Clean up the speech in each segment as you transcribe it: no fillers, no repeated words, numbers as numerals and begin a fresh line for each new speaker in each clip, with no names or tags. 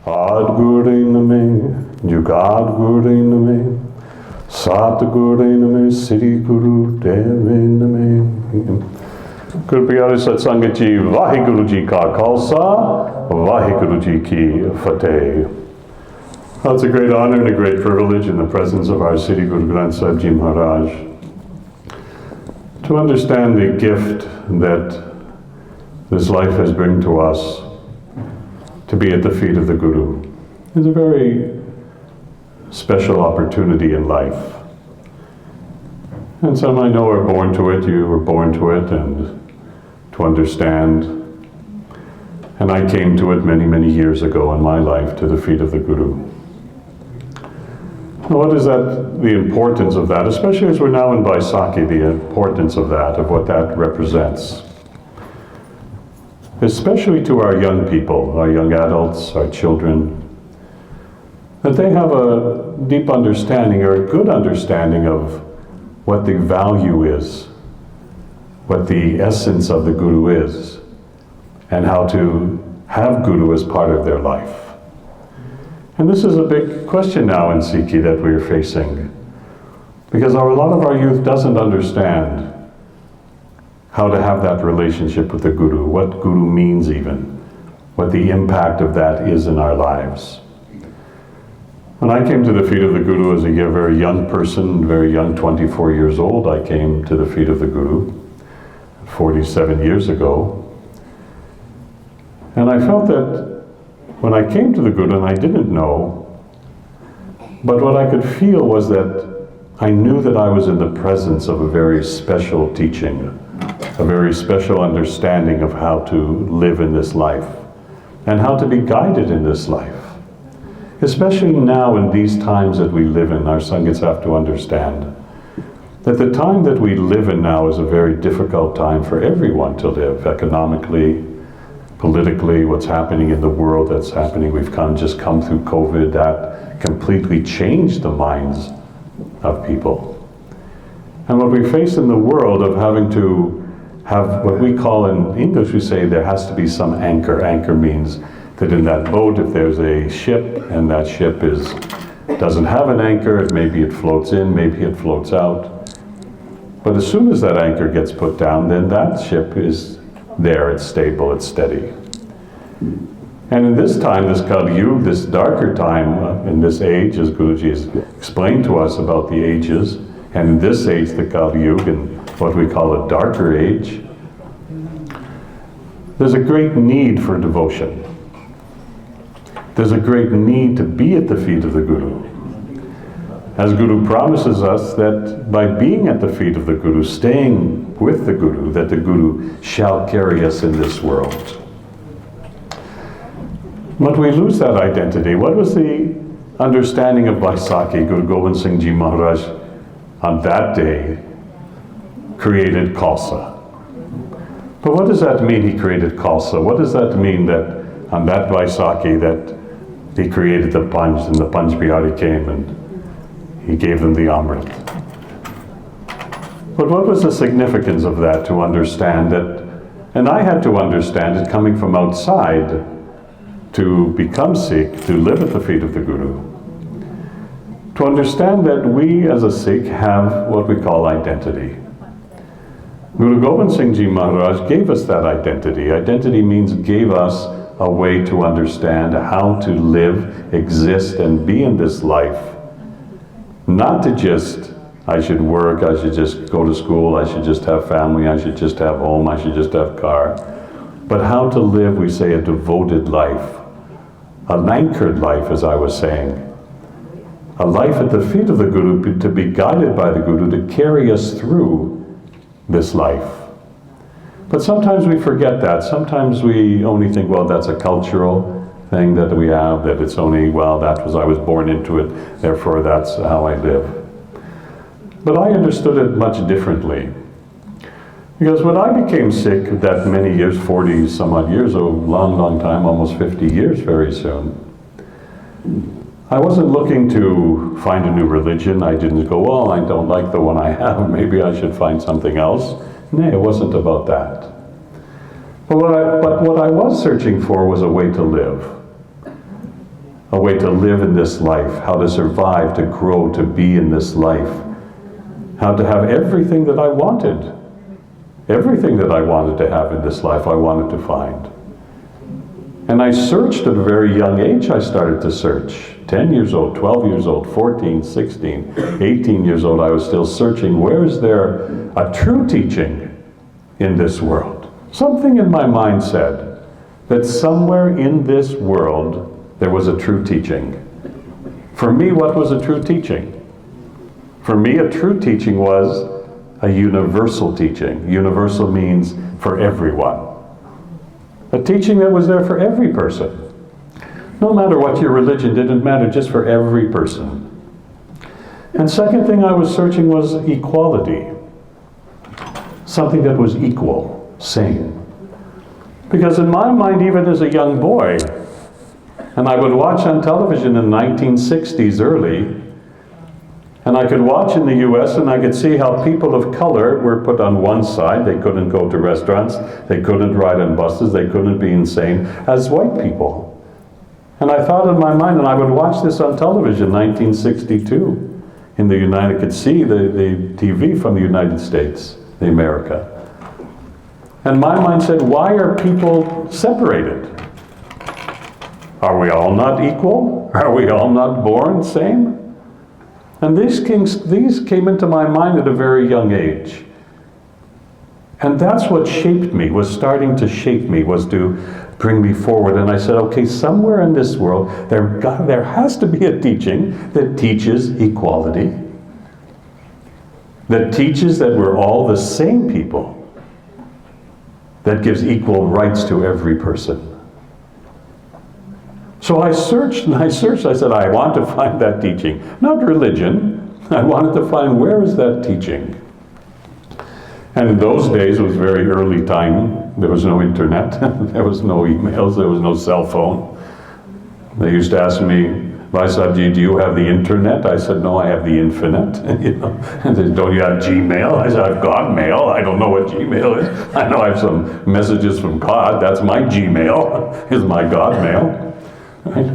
Ad Gure Name, Jugad Gure Name, Sat Gure Name, Sri Guru Deve Name. Guru Pyare Satsangat Ji, Vaheguru Ji Ka Khalsa, Vaheguru Ji Ki Fateh. Well, it's a great honor and a great privilege in the presence of our Sri Guru Granth Sahib Ji Maharaj to understand the gift that this life has bring to us to be at the feet of the Guru. It's a very special opportunity in life. And some I know are born to it, you were born to it, and to understand. And I came to it many, many years ago in my life, to the feet of the Guru. What is that, the importance of that, especially as we're now in Baisakhi, the importance of that, of what that represents. Especially to our young people, our young adults, our children, that they have a deep understanding or a good understanding of what the value is, what the essence of the Guru is, and how to have Guru as part of their life. And this is a big question now in Sikhi that we're facing, because a lot of our youth doesn't understand how to have that relationship with the Guru, what Guru means even, what the impact of that is in our lives. When I came to the feet of the Guru as a very young person, very young, 24 years old, I came to the feet of the Guru 47 years ago. And I felt that when I came to the Guru, and I didn't know, but what I could feel was that I knew that I was in the presence of a very special teaching, a very special understanding of how to live in this life and how to be guided in this life. Especially now in these times that we live in, our Sangats have to understand that the time that we live in now is a very difficult time for everyone to live, economically, politically, what's happening in the world that's happening. We've just come through COVID that completely changed the minds of people. And what we face in the world of having to have what we call in English, we say there has to be some anchor. Anchor means that in that boat, if there's a ship and that ship doesn't have an anchor, maybe it floats in, maybe it floats out. But as soon as that anchor gets put down, then that ship is there, it's stable, it's steady. And in this time, this Kali Yuga, this darker time, in this age, as Guruji has explained to us about the ages, and in this age, the Kali Yuga, and what we call a darker age, there's a great need for devotion. There's a great need to be at the feet of the Guru. As Guru promises us that by being at the feet of the Guru, staying with the Guru, that the Guru shall carry us in this world. But we lose that identity. What was the understanding of Baisakhi? Guru Gobind Singh Ji Maharaj on that day created Khalsa. But what does that mean, he created Khalsa? What does that mean that on that Baisakhi that he created the Panj, and the Panj Bihari came and he gave them the Amrit? But what was the significance of that, to understand that, and I had to understand it coming from outside to become Sikh, to live at the feet of the Guru, to understand that we as a Sikh have what we call identity. Guru Gobind Singh Ji Maharaj gave us that identity. Identity means gave us a way to understand how to live, exist, and be in this life. Not to just, I should work, I should just go to school, I should just have family, I should just have home, I should just have car. But how to live, we say, a devoted life. An anchored life, as I was saying. A life at the feet of the Guru, to be guided by the Guru, to carry us through this life. But sometimes we forget that. Sometimes we only think, well, that's a cultural thing that we have, that it's only, well, I was born into it, therefore that's how I live. But I understood it much differently. Because when I became Sikh that many years, 40 some odd years, a long, long time, almost 50 years very soon, I wasn't looking to find a new religion. I didn't go, well, I don't like the one I have, maybe I should find something else. No, it wasn't about that. But what I was searching for was a way to live. a way to live in this life, how to survive, to grow, to be in this life, how to have everything that I wanted. Everything that I wanted to have in this life, I wanted to find. And I searched at a very young age. I started to search. 10 years old, 12 years old, 14, 16, 18 years old, I was still searching. Where is there a true teaching in this world? Something in my mind said that somewhere in this world there was a true teaching. For me, what was a true teaching? For me, a true teaching was a universal teaching. Universal means for everyone. A teaching that was there for every person. No matter what your religion, didn't matter, just for every person. And second thing I was searching was equality. Something that was equal, same. Because in my mind, even as a young boy, and I would watch on television in the 1960s early, and I could watch in the US and I could see how people of color were put on one side. They couldn't go to restaurants, they couldn't ride on buses, they couldn't be insane as white people. And I thought in my mind, and I would watch this on television, 1962, in the United, I could see the TV from the United States, the America. And my mind said, why are people separated? Are we all not equal? Are we all not born same? And these came into my mind at a very young age. And that's what shaped me, was starting to shape me, was to bring me forward. And I said, okay, somewhere in this world, there has to be a teaching that teaches equality, that teaches that we're all the same people, that gives equal rights to every person. So I searched and I searched. I said, I want to find that teaching. Not religion. I wanted to find, where is that teaching? And in those days, it was very early time. There was no internet. There was no emails. There was no cell phone. They used to ask me, Vaisabji, do you have the internet? I said, no, I have the infinite. And they said, don't you have Gmail? I said, I've got mail. I don't know what Gmail is. I know I have some messages from God. That's my Gmail, is my God mail. Right?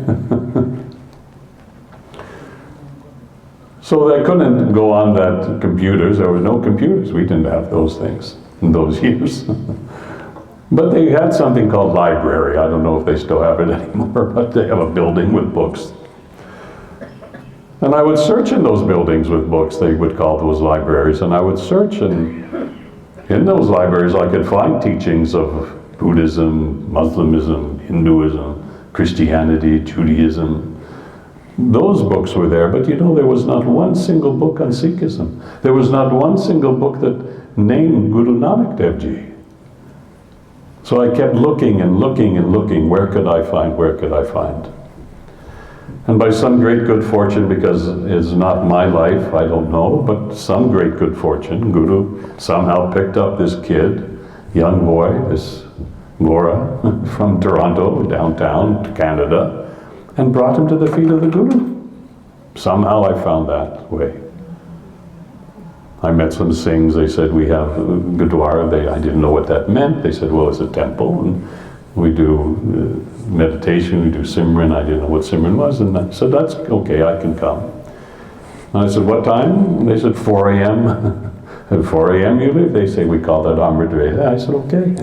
So they couldn't go on that computers. There were no computers. We didn't have those things in those years. But they had something called library. I don't know if they still have it anymore, but they have a building with books. And I would search in those buildings with books. They would call those libraries. And I would search, and in those libraries I could find teachings of Buddhism, Muslimism, Hinduism, Christianity, Judaism. Those books were there, but there was not one single book on Sikhism. There was not one single book that named Guru Nanak Dev Ji. So I kept looking and looking and looking, where could I find, where could I find? And by some great good fortune, because it's not my life, I don't know, but some great good fortune, Guru somehow picked up this kid, young boy, this Laura, from Toronto, downtown to Canada, and brought him to the feet of the Guru. Somehow I found that way. I met some Singhs. They said, we have Gurudwara. I didn't know what that meant. They said, well, it's a temple, and we do meditation, we do Simran. I didn't know what Simran was, and I said, that's okay, I can come. And I said, what time? And they said, 4 a.m. At 4 a.m. you leave? They say, we call that Amrit Veda. I said, okay,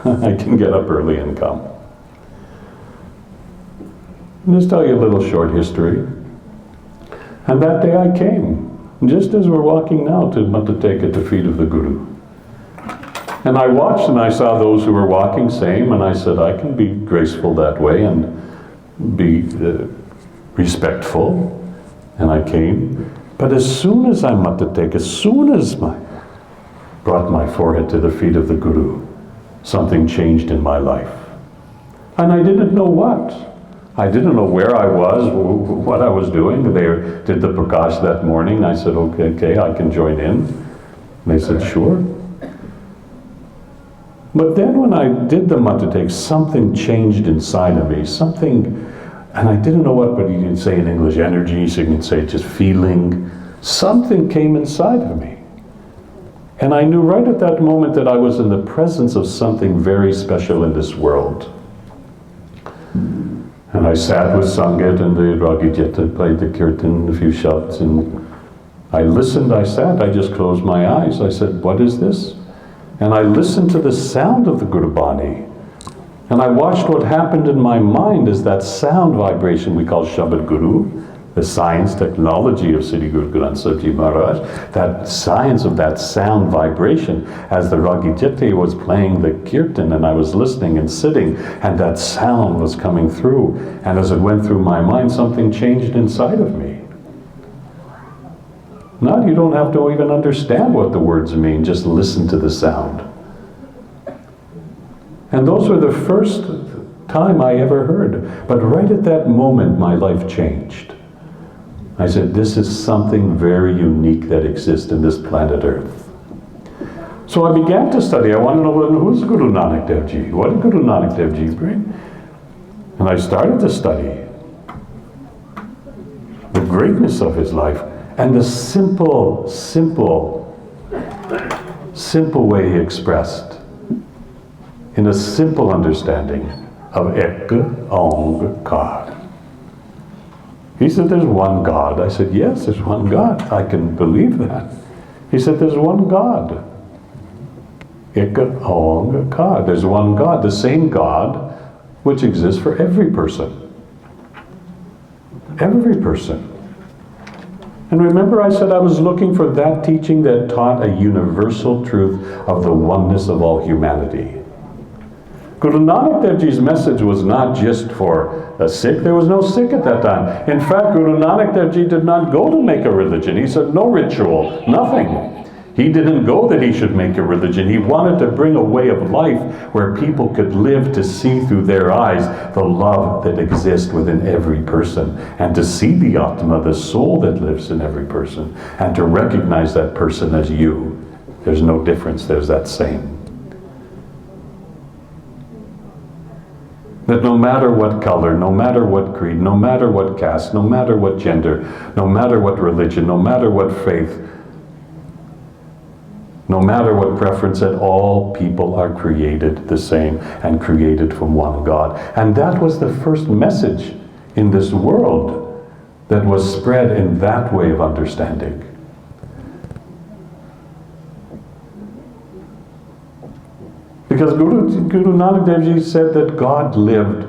I can get up early and come. I'll just tell you a little short history. And that day I came, just as we're walking now to take at the feet of the Guru. And I watched and I saw those who were walking same, and I said, I can be graceful that way and be respectful. And I came. But as soon as I as soon as I brought my forehead to the feet of the Guru, something changed in my life. And I didn't know what. I didn't know where I was, what I was doing. They did the Prakash that morning. I said, okay, I can join in. They said, sure. But then when I did the Matatek, something changed inside of me, something, and I didn't know what, but you can say in English, energy, so you can say just feeling. Something came inside of me. And I knew right at that moment that I was in the presence of something very special in this world. And And I sat with Sangat and the Ragijeta, played the kirtan, a few shabds, and I listened, I sat, I just closed my eyes. I said, what is this? And I listened to the sound of the Gurbani. And I watched what happened in my mind as that sound vibration we call Shabad Guru, the science technology of Sri Guru Granth Sahib Ji Maharaj, that science of that sound vibration, as the Ragi Jete was playing the kirtan and I was listening and sitting, and that sound was coming through, and as it went through my mind, something changed inside of me. Now you don't have to even understand what the words mean, just listen to the sound. And those were the first time I ever heard. But right at that moment, my life changed. I said, this is something very unique that exists in this planet Earth. So I began to study. I want to know, who's Guru Nanak Dev Ji? What did Guru Nanak Dev Ji bring? And I started to study the greatness of his life and the simple way he expressed, in a simple understanding of Ek Aung Kar. He said, there's one God. I said, yes, there's one God. I can believe that. He said, there's one God. Ek Aung Kar. There's one God, the same God which exists for every person. Every person. And remember I said I was looking for that teaching that taught a universal truth of the oneness of all humanity. Guru Nanak Dev Ji's message was not just for the sick. There was no sick at that time. In fact, Guru Nanak Dev Ji did not go to make a religion. He said no ritual, nothing. He didn't go that he should make a religion. He wanted to bring a way of life where people could live to see through their eyes the love that exists within every person, and to see the Atma, the soul that lives in every person, and to recognize that person as you. There's no difference, there's that same. That no matter what color, no matter what creed, no matter what caste, no matter what gender, no matter what religion, no matter what faith, no matter what preference, that all people are created the same and created from one God. And that was the first message in this world that was spread in that way of understanding. Because Guru Nanak Dev Ji said that God lived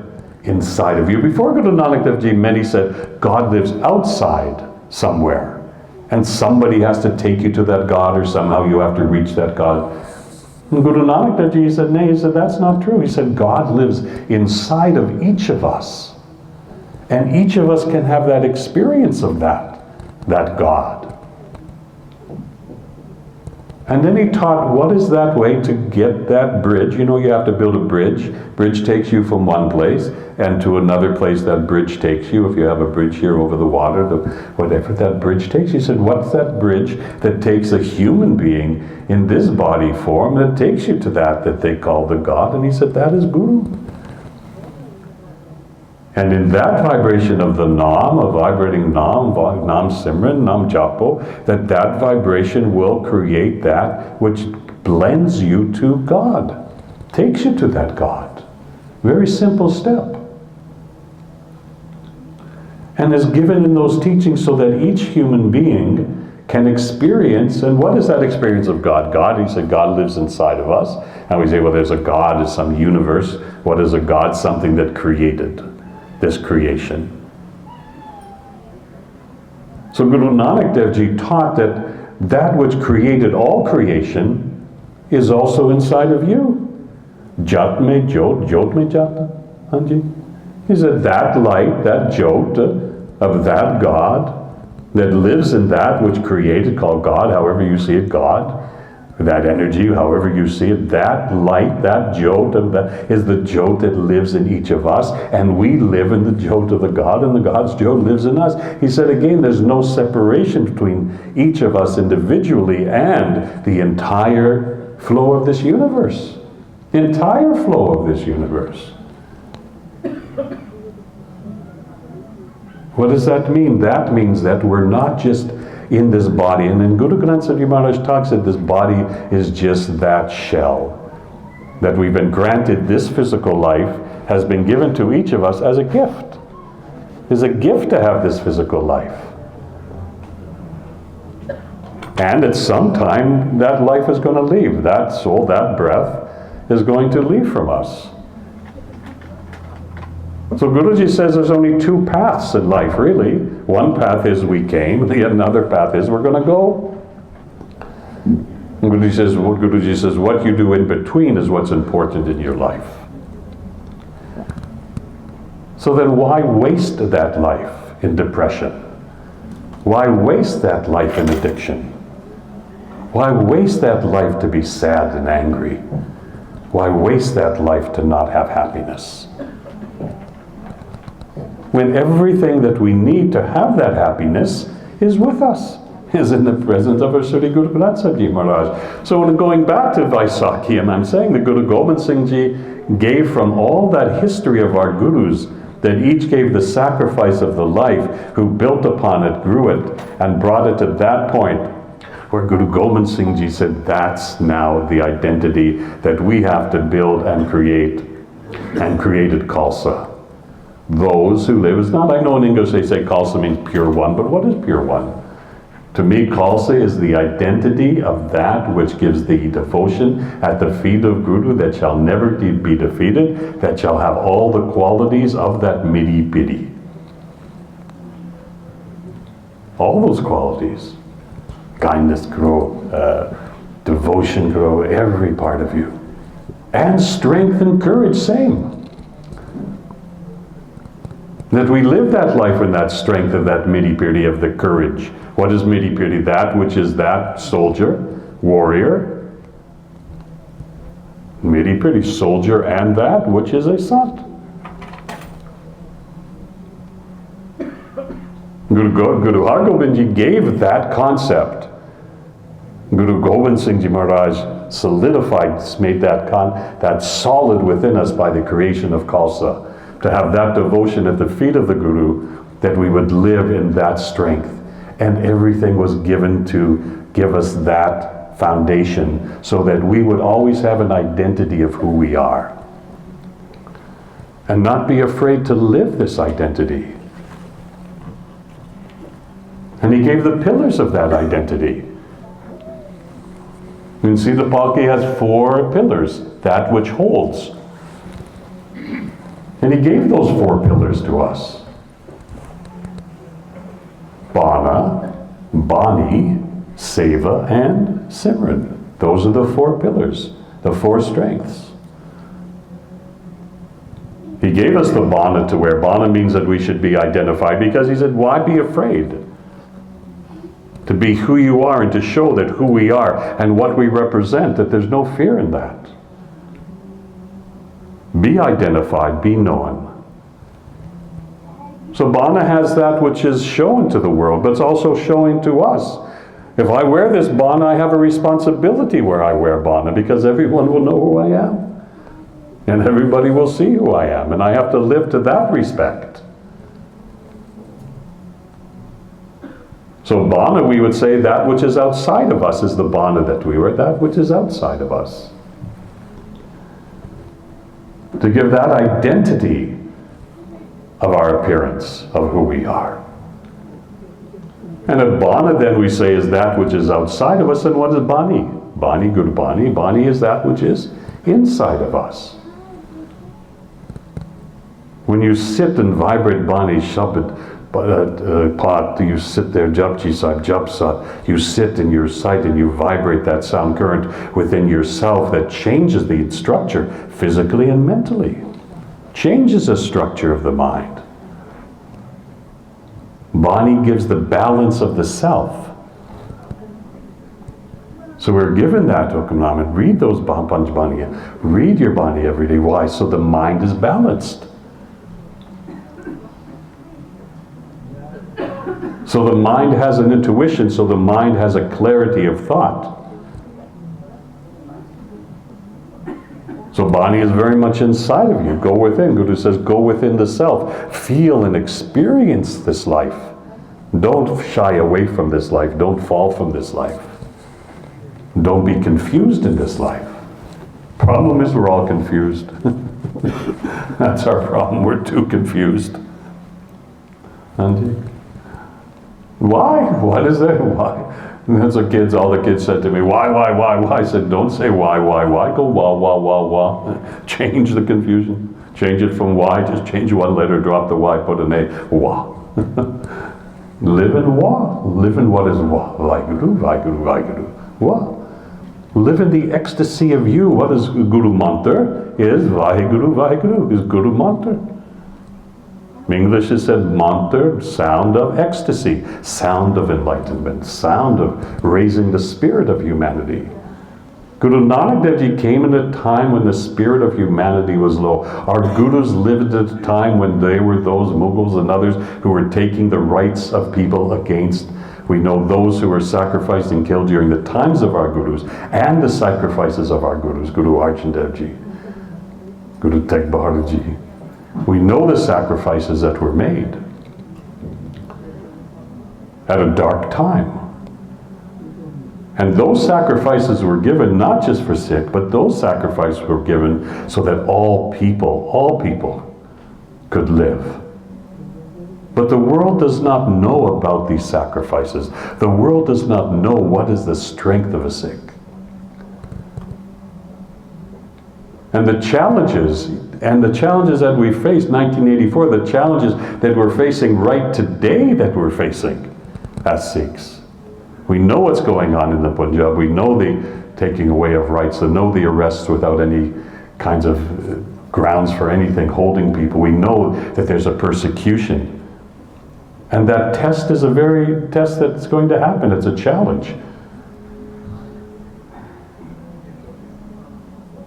inside of you. Before Guru Nanak Dev Ji, many said God lives outside somewhere. And somebody has to take you to that God, or somehow you have to reach that God. And Guru Nanak Dev Ji said, no, he said, that's not true. He said, God lives inside of each of us. And each of us can have that experience of that God. And then he taught what is that way to get that bridge. You know, you have to build a bridge. Bridge takes you from one place and to another place that bridge takes you. If you have a bridge here over the water, whatever that bridge takes. He said, what's that bridge that takes a human being in this body form that takes you to that they call the God? And he said, that is Guru. And in that vibration of the Nam, of vibrating Nam, Nam Simran, Nam Japo, that vibration will create that which blends you to God, takes you to that God. Very simple step. And is given in those teachings so that each human being can experience. And what is that experience of God? God, he said, God lives inside of us. And we say, well, there's a God, is some universe. What is a God? Something that created this creation. So Guru Nanak Dev Ji taught that which created all creation is also inside of you. Jat mein jot, jot mein jata. Hanji. He said that light, that jot of that God that lives in that which created, called God, however you see it, God, that energy, however you see it, that light, that jot of that is the jot that lives in each of us, and we live in the jot of the God, and the God's jot lives in us. He said again, there's no separation between each of us individually and the entire flow of this universe. The entire flow of this universe. What does that mean? That means that we're not just in this body. And then Guru Granth Sahib Ji Maharaj talks that this body is just that shell. That we've been granted this physical life has been given to each of us as a gift. is a gift to have this physical life. And at some time, that life is going to leave. That soul, that breath, is going to leave from us. So Guruji says there's only two paths in life, really. One path is we came, the another path is we're going to go. And Guruji says what you do in between is what's important in your life. So then why waste that life in depression? Why waste that life in addiction? Why waste that life to be sad and angry? Why waste that life to not have happiness? When everything that we need to have that happiness is with us, is in the presence of our Sri Gurudwara Sahib Ji Maharaj. So when going back to Vaisakhi, and I'm saying the Guru Gobind Singh Ji gave from all that history of our Gurus, that each gave the sacrifice of the life, who built upon it, grew it, and brought it to that point, where Guru Gobind Singh Ji said, that's now the identity that we have to build and create, and created Khalsa. Those who live, it's not, I know in English they say Khalsa means pure one, but what is pure one? To me, Khalsa is the identity of that which gives the devotion at the feet of Guru that shall never be defeated, that shall have all the qualities of that midi pidi. All those qualities. Kindness grow, devotion grow, every part of you. And strength and courage, same. That we live that life in that strength of that midi-pidi of the courage. What is midi-pidi? That which is that soldier, warrior. Midi-pidi, soldier, and that which is a sant. Guru Har Gobind Ji gave that concept. Guru Gobind Singh Ji Maharaj solidified, made that solid within us by the creation of Khalsa. To have that devotion at the feet of the Guru, that we would live in that strength. And everything was given to give us that foundation so that we would always have an identity of who we are. And not be afraid to live this identity. And he gave the pillars of that identity. You can see the Palki has 4 pillars, that which holds. And he gave those 4 pillars to us. Bana, Bani, Seva, and Simran. Those are the 4 pillars, the 4 strengths. He gave us the Bana to wear. Bana means that we should be identified, because he said, why be afraid? To be who you are and to show that who we are and what we represent, that there's no fear in that. Be identified, be known. So Bana has that which is shown to the world, but it's also showing to us. If I wear this Bana, I have a responsibility where I wear Bana, because everyone will know who I am. And everybody will see who I am, and I have to live to that respect. So Bana, we would say that which is outside of us is the Bana that we wear, that which is outside of us. To give that identity of our appearance, of who we are. And a Bana, then we say, is that which is outside of us. And what is Bani? Bani, Guru Bani. Bani is that which is inside of us. When you sit and vibrate Bani Shabad Pat, you sit there, Japji Sahib, Japsat, you sit in your sight and you vibrate that sound current within yourself that changes the structure physically and mentally. Changes the structure of the mind. Bani gives the balance of the self. So we're given that Hukamnam, and read those Panch Bani. Read your Bani every day. Why? So the mind is balanced. So the mind has an intuition, so the mind has a clarity of thought. So Bani is very much inside of you. Go within. Guru says, go within the self. Feel and experience this life. Don't shy away from this life. Don't fall from this life. Don't be confused in this life. Problem is we're all confused. That's our problem. We're too confused. And why? What is that? Why? And that's what all the kids said to me, why? I said, don't say why. Go wah. Change the confusion. Change it from why, just change one letter, drop the Y, put an A, wah. Live in wah. Live in what is wah. Vaheguru. Wah. Live in the ecstasy of you. What is Guru Mantra? Is Vaheguru, is Guru Mantra. English is said mantra, sound of ecstasy, sound of enlightenment, sound of raising the spirit of humanity. Guru Nanak Dev Ji came in a time when the spirit of humanity was low. Our gurus lived at a time when they were those Mughals and others who were taking the rights of people against. We know those who were sacrificed and killed during the times of our gurus and the sacrifices of our gurus, Guru Arjan Dev Ji, Guru Tegh Bahadur Ji. We know the sacrifices that were made at a dark time. And those sacrifices were given not just for Sikh, but those sacrifices were given so that all people could live. But the world does not know about these sacrifices. The world does not know what is the strength of a Sikh. And the challenges that we faced, 1984, the challenges that we're facing right today that we're facing as Sikhs. We know what's going on in the Punjab. We know the taking away of rights. We know the arrests without any kinds of grounds for anything, holding people. We know that there's a persecution. And that test is a very test that's going to happen. It's a challenge.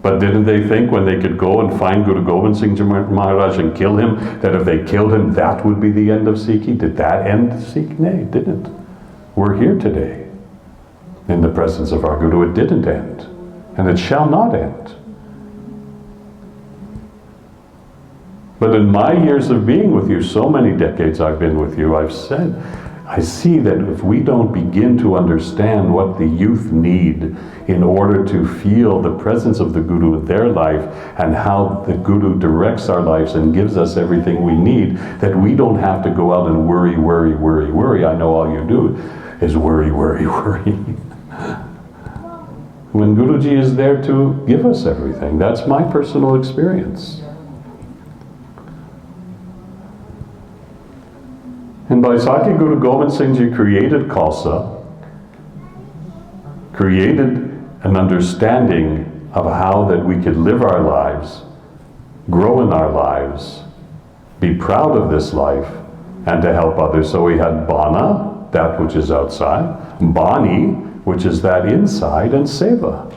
But didn't they think when they could go and find Guru Gobind Singh Ji Maharaj and kill him, that if they killed him, that would be the end of Sikhi? Did that end Sikh? Nay, it didn't. We're here today in the presence of our Guru. It didn't end, and it shall not end. But in my years of being with you, so many decades I've been with you, I've said, I see that if we don't begin to understand what the youth need in order to feel the presence of the Guru in their life and how the Guru directs our lives and gives us everything we need, that we don't have to go out and worry. I know all you do is worry. When Guruji is there to give us everything. That's my personal experience. And Baisakhi Guru Gobind Singh Ji created Khalsa, created an understanding of how that we could live our lives, grow in our lives, be proud of this life, and to help others. So we had Bana, that which is outside, Bani, which is that inside, and Seva,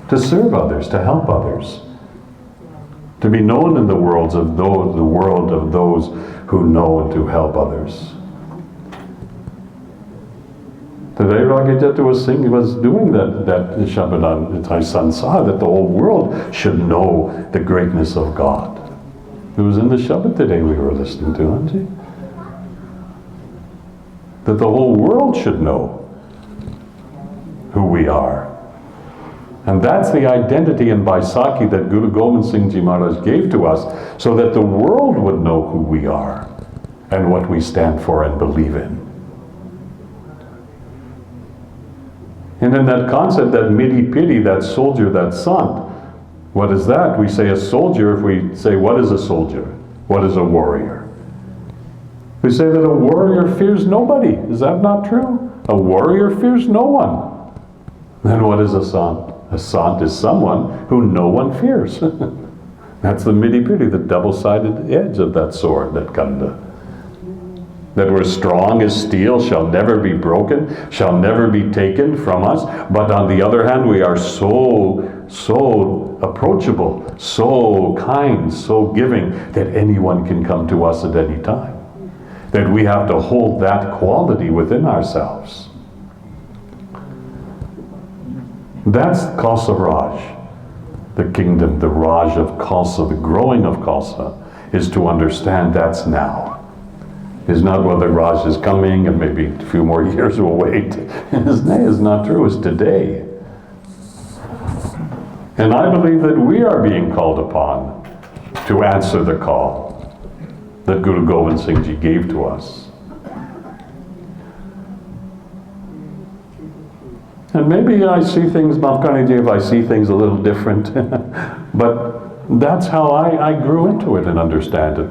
to serve others, to help others, to be known in the world of those who know and to help others. Today Ragajeta was doing that Shabad Sansar, that the whole world should know the greatness of God. It was in the Shabad today we were listening to, aren't you? That the whole world should know who we are. And that's the identity in Baisakhi that Guru Gobind Singh Ji Maharaj gave to us, so that the world would know who we are and what we stand for and believe in. And in that concept, that midi pidi, that soldier, that sant, what is that? We say a soldier, if we say, what is a soldier? What is a warrior? We say that a warrior fears nobody. Is that not true? A warrior fears no one. Then what is a sant? A sant is someone who no one fears. That's the midi pidi, the double-sided edge of that sword, that kanda. That we're strong as steel, shall never be broken, shall never be taken from us. But on the other hand, we are so approachable, so kind, so giving, that anyone can come to us at any time. That we have to hold that quality within ourselves. That's Khalsa Raj, the kingdom, the Raj of Khalsa, the growing of Khalsa, is to understand that's now. It's not whether Raj is coming and maybe a few more years we'll wait. His name is not true, it's today. And I believe that we are being called upon to answer the call that Guru Gobind Singh Ji gave to us. And maybe I see things, if I see things a little different, but that's how I grew into it and understand it.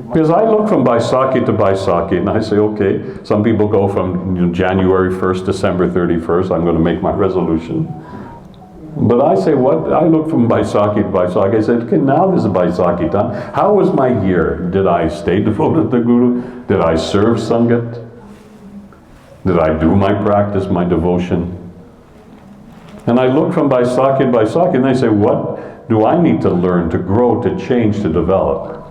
Because I look from Baisakhi to Baisakhi and I say, okay, some people go from January 1st, December 31st, I'm going to make my resolution. But I say, what? I look from Baisakhi to Baisakhi. I said, okay, now this is Baisakhi time. How was my year? Did I stay devoted to Guru? Did I serve Sangat? Did I do my practice, my devotion? And I look from Baisakhi to Baisakhi and I say, what do I need to learn, to grow, to change, to develop,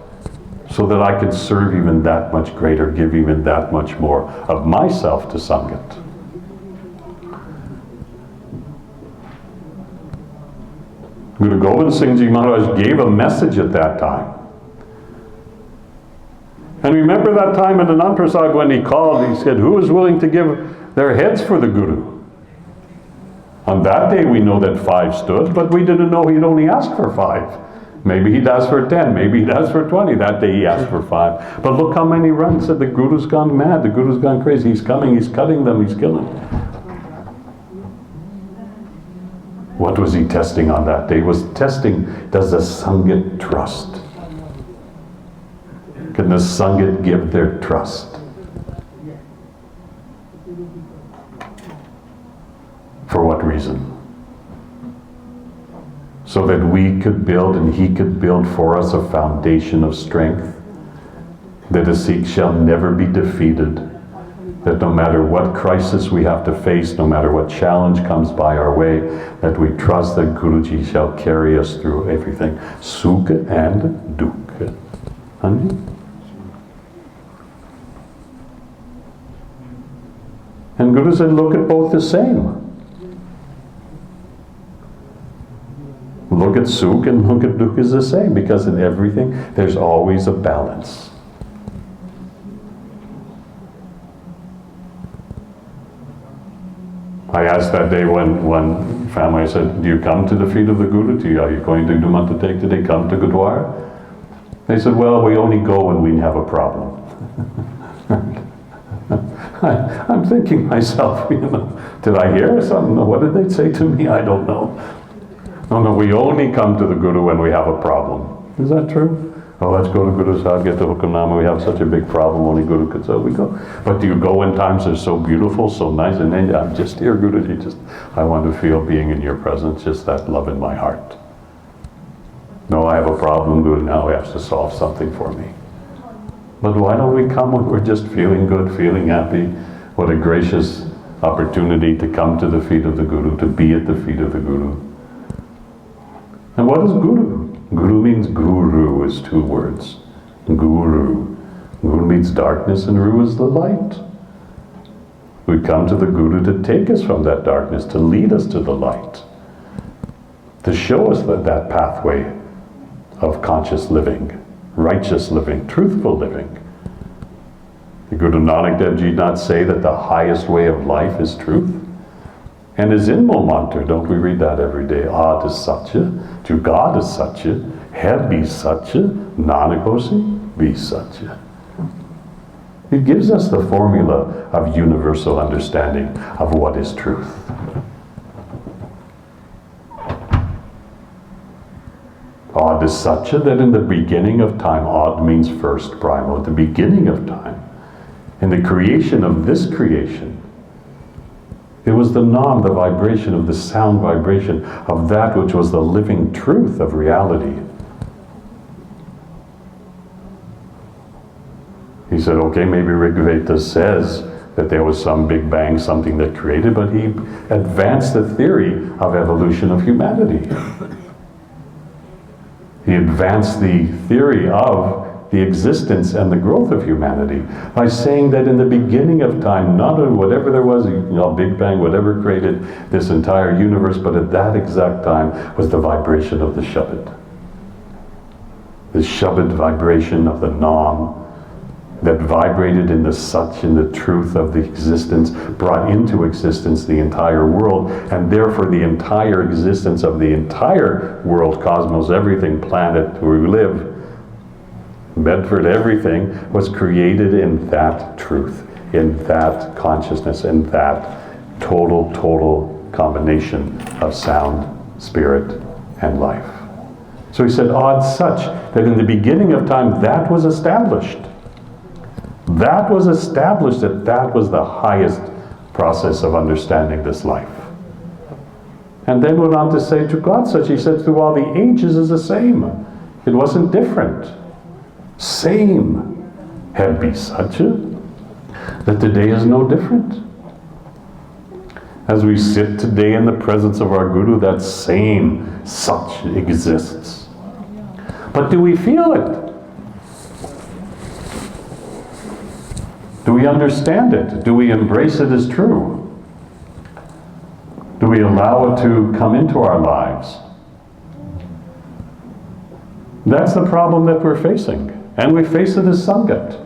so that I can serve even that much greater, give even that much more of myself to Sangat? Guru Gobind Singh Ji Maharaj gave a message at that time. And remember that time in Anand Prasad when he called, he said, who is willing to give their heads for the Guru? On that day we know that 5 stood, but we didn't know he'd only asked for 5. Maybe he'd asked for 10, maybe he'd asked for 20. That day he asked for 5. But look how many runs. Said the Guru's gone mad, the Guru's gone crazy. He's coming, he's cutting them, he's killing them. What was he testing on that day? He was testing, does the Sangha trust? Can the Sangha give their trust? For what reason? So that we could build and he could build for us a foundation of strength, that a Sikh shall never be defeated, that no matter what crisis we have to face, no matter what challenge comes by our way, that we trust that Guruji shall carry us through everything, Sukha and Dukkha. And Guru said, look at both the same. Look at Sukha and look at Dukkha is the same, because in everything there's always a balance. I asked that day one family, I said, do you come to the feet of the Guru? Are you going to Dumata Take today? Come to Gurudwara? They said, well, we only go when we have a problem. I'm thinking myself, did I hear something? What did they say to me? I don't know. No, we only come to the Guru when we have a problem. Is that true? Oh, let's go to Guru's house, get to Hukamnama. We have such a big problem, only Guru could, so we go. But do you go when times are so beautiful, so nice, and then I'm just here, Guruji, I want to feel being in your presence, just that love in my heart. No, I have a problem, Guru, now he has to solve something for me. But why don't we come when we're just feeling good, feeling happy? What a gracious opportunity to come to the feet of the Guru, to be at the feet of the Guru. And what is Guru? Guru means Guru is 2 words. Guru. Guru means darkness and Ru is the light. We come to the Guru to take us from that darkness, to lead us to the light, to show us that pathway of conscious living, righteous living, truthful living. Did Guru Nanak Dev Ji not say that the highest way of life is truth? And is in Mo Mantra, don't we read that every day? Ad is Satya, Jugad is Satya, Hai be Satya, Nanak hosi be Satya. It gives us the formula of universal understanding of what is truth. Ad is Satya, that in the beginning of time, Ad means first, primal, at the beginning of time, in the creation of this creation, it was the Nam, the vibration of the sound vibration of that which was the living truth of reality. He said, okay, maybe Rigveda says that there was some Big Bang, something that created, but he advanced the theory of evolution of humanity. He advanced the theory of the existence and the growth of humanity by saying that in the beginning of time, not in whatever there was, Big Bang, whatever created this entire universe, but at that exact time was the vibration of the Shabad. The Shabad vibration of the Nam that vibrated in the Sach, in the truth of the existence, brought into existence the entire world, and therefore the entire existence of the entire world, cosmos, everything, planet where we live, Bedford, everything was created in that truth, in that consciousness, in that total combination of sound, spirit, and life. So he said, odds such that in the beginning of time that was established. That was established, that was the highest process of understanding this life. And then went on to say to God such, he said, through all the ages is the same. It wasn't different. Same. Had be such that today is no different. As we sit today in the presence of our Guru, that same such exists. But do we feel it? Do we understand it? Do we embrace it as true? Do we allow it to come into our lives? That's the problem that we're facing. And we face it as Sangat.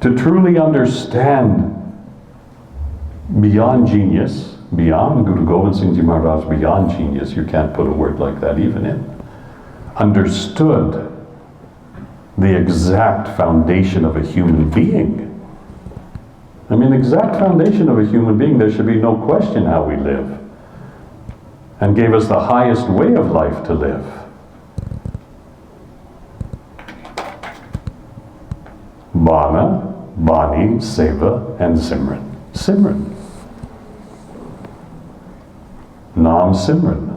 To truly understand beyond genius, beyond Guru Gobind Singh Ji Maharaj, beyond genius, you can't put a word like that even in, understood the exact foundation of a human being. I mean, exact foundation of a human being, there should be no question how we live. And gave us the highest way of life to live. Bana, Bani, Seva, and Simran. Simran. Nam Simran.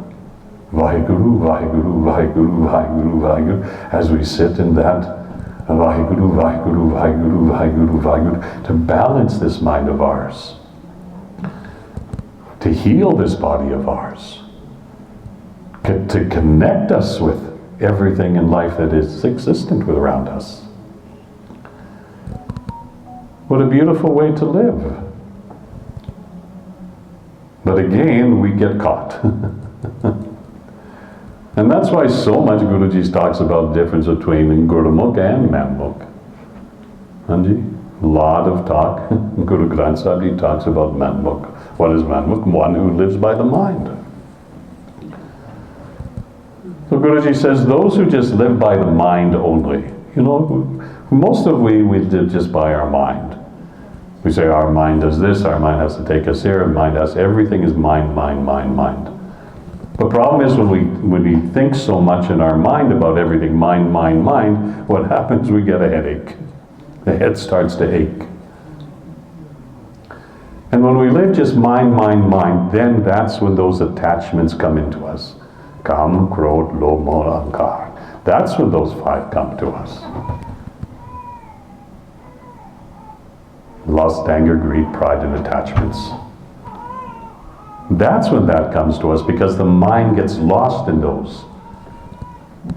Vaheguru, Vaheguru, Vaheguru, Vaheguru, Vaheguru. As we sit in that Vaheguru, Vaheguru, Vaheguru, Vaheguru, Vaheguru, to balance this mind of ours. To heal this body of ours. To connect us with everything in life that is existent around us. What a beautiful way to live. But again, we get caught. And that's why so much Guruji talks about the difference between Gurumukh and Manmukh. Hanji? A lot of talk. Guru Granth Sahib Ji talks about Manmukh. What is Manmukh? One who lives by the mind. So Guruji says, those who just live by the mind only, you know, most of we live just by our mind. We say our mind does this, our mind has to take us here, our mind has, everything is mind, mind, mind, mind. The problem is when we think so much in our mind about everything, mind, mind, mind, what happens, we get a headache. The head starts to ache. And when we live just mind, mind, mind, then that's when those attachments come into us. Kam, Krodh, Lobh, Moh, Ahankar. That's when those five come to us. Lust, anger, greed, pride, and attachments. That's when that comes to us, because the mind gets lost in those.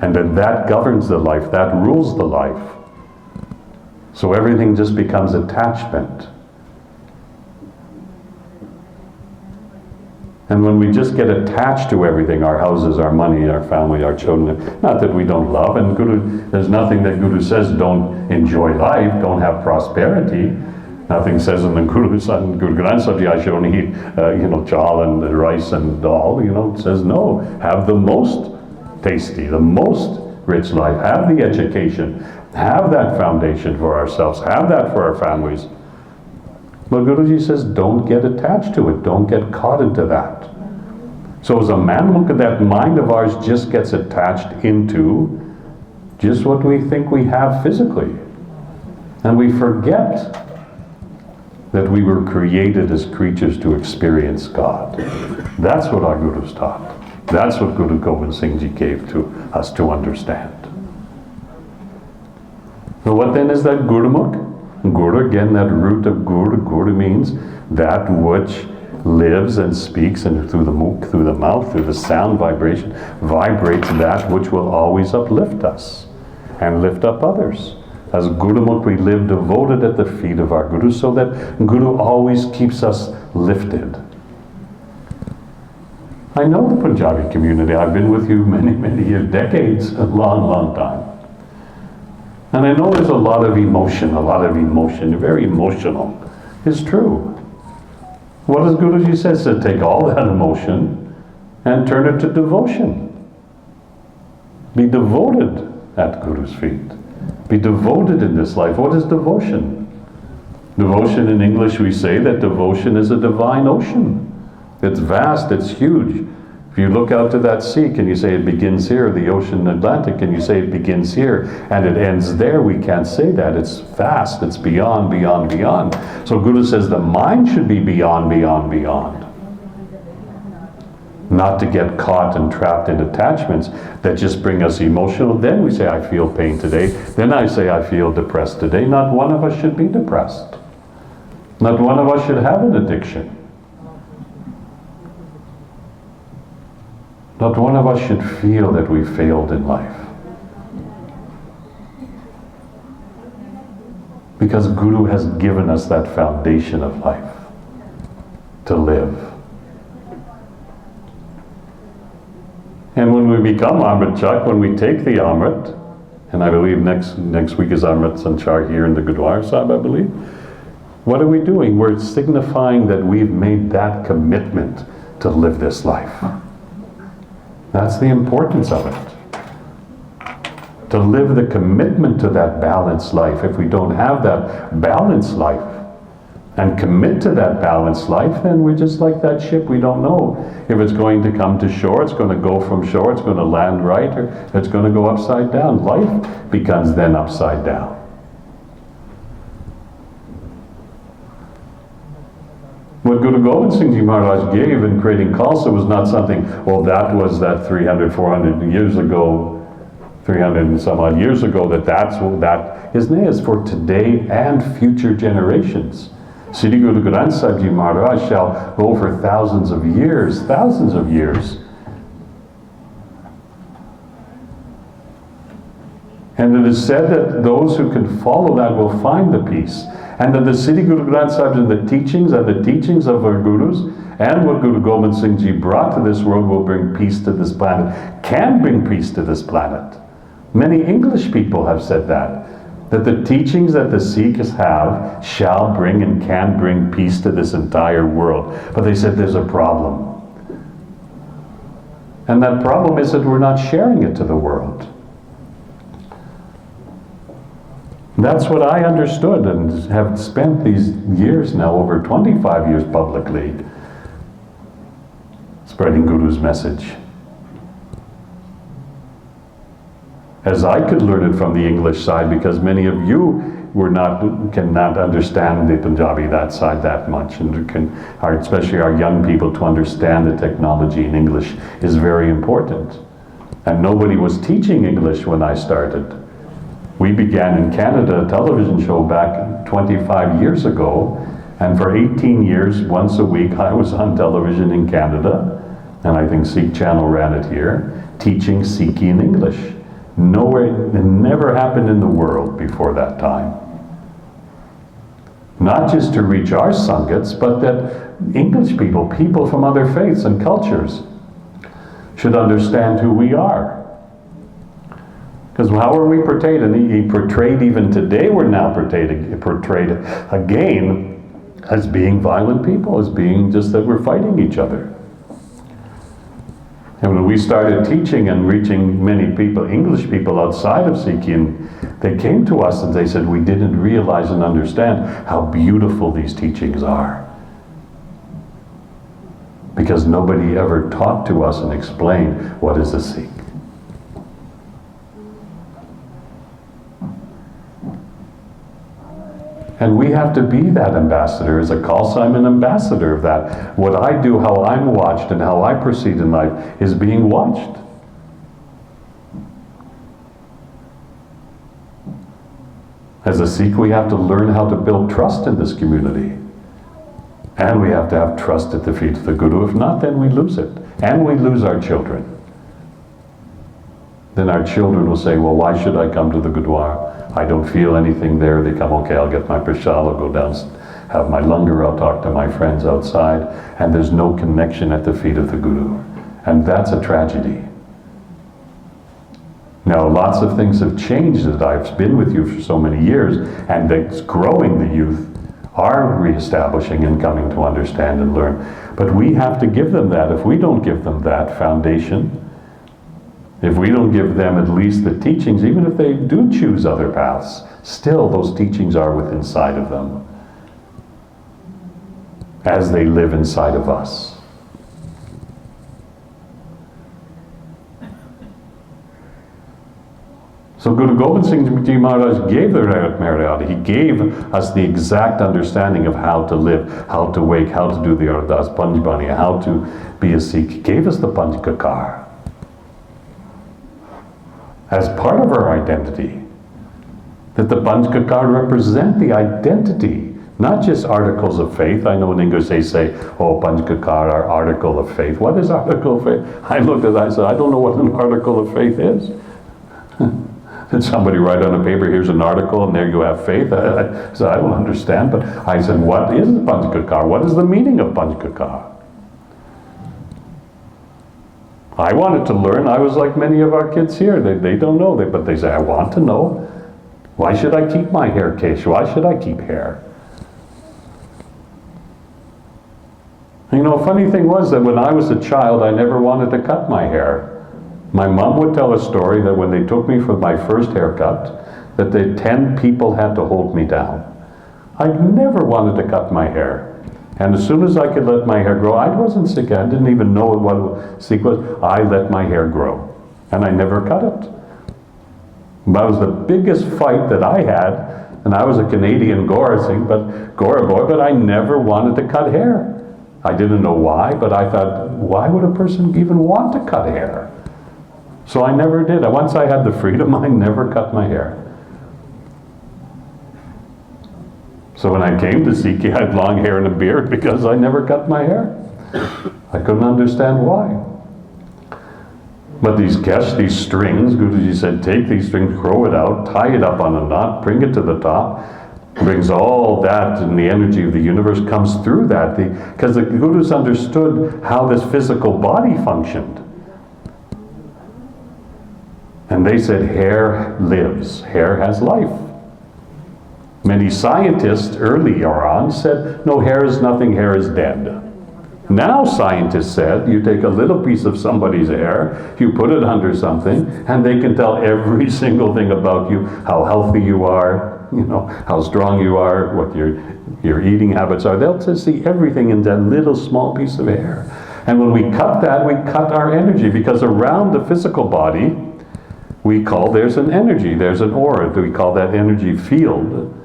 And then that governs the life, that rules the life. So everything just becomes attachment. And when we just get attached to everything, our houses, our money, our family, our children, not that we don't love, and Guru, there's nothing that Guru says don't enjoy life, don't have prosperity. Nothing says in the Guru's and Guru Granth Sahib Ji, I should only eat, chal and rice and dal. It says no. Have the most tasty, the most rich life. Have the education. Have that foundation for ourselves. Have that for our families. But Guruji says, don't get attached to it. Don't get caught into that. So as a Manmukh, that mind of ours just gets attached into just what we think we have physically. And we forget that we were created as creatures to experience God. That's what our Gurus taught. That's what Guru Gobind Singh Ji gave to us to understand. So what then is that Gurumukh? Guru, again, that root of Guru. Guru means that which lives and speaks, and through the mukh, through the mouth, through the sound vibration, vibrates that which will always uplift us and lift up others. As Gurumukh, we live devoted at the feet of our Guru, so that Guru always keeps us lifted. I know the Punjabi community. I've been with you many, many years, decades, a long, long time. And I know there's a lot of emotion, very emotional. It's true. What does Guruji say? So take all that emotion and turn it to devotion. Be devoted at Guru's feet. Be devoted in this life. What is devotion? Devotion in English, we say that devotion is a divine ocean. It's vast, it's huge. If you look out to that sea, can you say it begins here, the ocean Atlantic, can you say it begins here and it ends there? We can't say that. It's vast, it's beyond, beyond, beyond. So Guru says the mind should be beyond, beyond, beyond. Not to get caught and trapped in attachments that just bring us emotional. Then we say, I feel pain today. Then I say, I feel depressed today. Not one of us should be depressed. Not one of us should have an addiction. Not one of us should feel that we failed in life. Because Guru has given us that foundation of life to live. And when we become Amrit Chak, when we take the Amrit, and I believe next week is Amrit Sanchar here in the Gurudwara Sahib, I believe, what are we doing? We're signifying that we've made that commitment to live this life. That's the importance of it. To live the commitment to that balanced life. If we don't have that balanced life and commit to that balanced life, then we're just like that ship. We don't know if it's going to come to shore, it's going to go from shore, it's going to land right, or it's going to go upside down. Life becomes then upside down. What Guru Gobind Singh Ji Maharaj gave in creating Khalsa was not something, well, that was that 300, 400 years ago, 300 and some odd years ago, that's what that is for today and future generations. Sri Guru Granth Sahib Ji Maharaj shall go for thousands of years. And it is said that those who can follow that will find the peace. And that the Sri Guru Granth Sahib and the teachings of our Gurus and what Guru Gobind Singh Ji brought to this world will bring peace to this planet, can bring peace to this planet. Many English people have said that the teachings that the Sikhs have shall bring and can bring peace to this entire world. But they said there's a problem. And that problem is that we're not sharing it to the world. That's what I understood and have spent these years now, over 25 years publicly, spreading Guru's message. As I could learn it from the English side, because many of you cannot understand the Punjabi that side that much, and especially our young people, to understand the technology in English is very important. And nobody was teaching English when I started. We began in Canada a television show back 25 years ago, and for 18 years, once a week, I was on television in Canada, and I think Sikh Channel ran it here, teaching Sikhi in English. Nowhere, it never happened in the world before that time. Not just to reach our Sangats, but that English people from other faiths and cultures, should understand who we are. Because how are we portrayed? And he portrayed even today, we're now portrayed again as being violent people, as being just that we're fighting each other. And when we started teaching and reaching many people, English people outside of Sikhian, they came to us and they said, we didn't realize and understand how beautiful these teachings are. Because nobody ever taught to us and explained what is a Sikh. And we have to be that ambassador. As a Khalsa, I'm an ambassador of that. What I do, how I'm watched, and how I proceed in life is being watched. As a Sikh, we have to learn how to build trust in this community. And we have to have trust at the feet of the Guru. If not, then we lose it. And we lose our children. Then our children will say, well, why should I come to the Gurudwara? I don't feel anything there. They come, okay, I'll get my prashad, I'll go down, have my langar, I'll talk to my friends outside, and there's no connection at the feet of the Guru. And that's a tragedy. Now, lots of things have changed as I've been with you for so many years, and that's growing. The youth are reestablishing and coming to understand and learn. But we have to give them that. If we don't give them that foundation, if we don't give them at least the teachings, even if they do choose other paths, still those teachings are within inside of them. as they live inside of us. So Guru Gobind Singh Ji Maharaj gave the Marriott. He gave us the exact understanding of how to live, how to wake, how to do the Ardas Panjbani, how to be a Sikh. He gave us the Panchkakar as part of our identity. That the Panchkakar represent the identity, not just articles of faith. I know in English they say, oh, Panchkakar are article of faith. What is article of faith? I looked at that and said, I don't know what an article of faith is. Did somebody write on a paper, here's an article, and there you have faith? I said, I don't understand. But I said, what is Panchkakar? What is the meaning of Panchkakar? I wanted to learn. I was like many of our kids here. They don't know, but they say, I want to know. Why should I keep my hair, Kesh? Why should I keep hair? You know, funny thing was that when I was a child, I never wanted to cut my hair. My mom would tell a story that when they took me for my first haircut, that 10 people had to hold me down. I never wanted to cut my hair. And as soon as I could let my hair grow, I wasn't sick, I didn't even know what sick was, I let my hair grow. And I never cut it. That was the biggest fight that I had, and I was a Canadian Gora boy, but I never wanted to cut hair. I didn't know why, but I thought, why would a person even want to cut hair? So I never did. Once I had the freedom, I never cut my hair. So when I came to Sikhi, I had long hair and a beard because I never cut my hair. I couldn't understand why. But these kesh, these strings, Guruji said, take these strings, grow it out, tie it up on a knot, bring it to the top, brings all that, and the energy of the universe comes through that. Because the Gurus understood how this physical body functioned. And they said, hair lives, hair has life. Many scientists earlier on said, no, hair is nothing, hair is dead. Now scientists said, you take a little piece of somebody's hair, you put it under something, and they can tell every single thing about you, how healthy you are, you know, how strong you are, what your eating habits are. They'll just see everything in that little small piece of hair. And when we cut that, we cut our energy, because around the physical body, there's an energy, there's an aura, we call that energy field.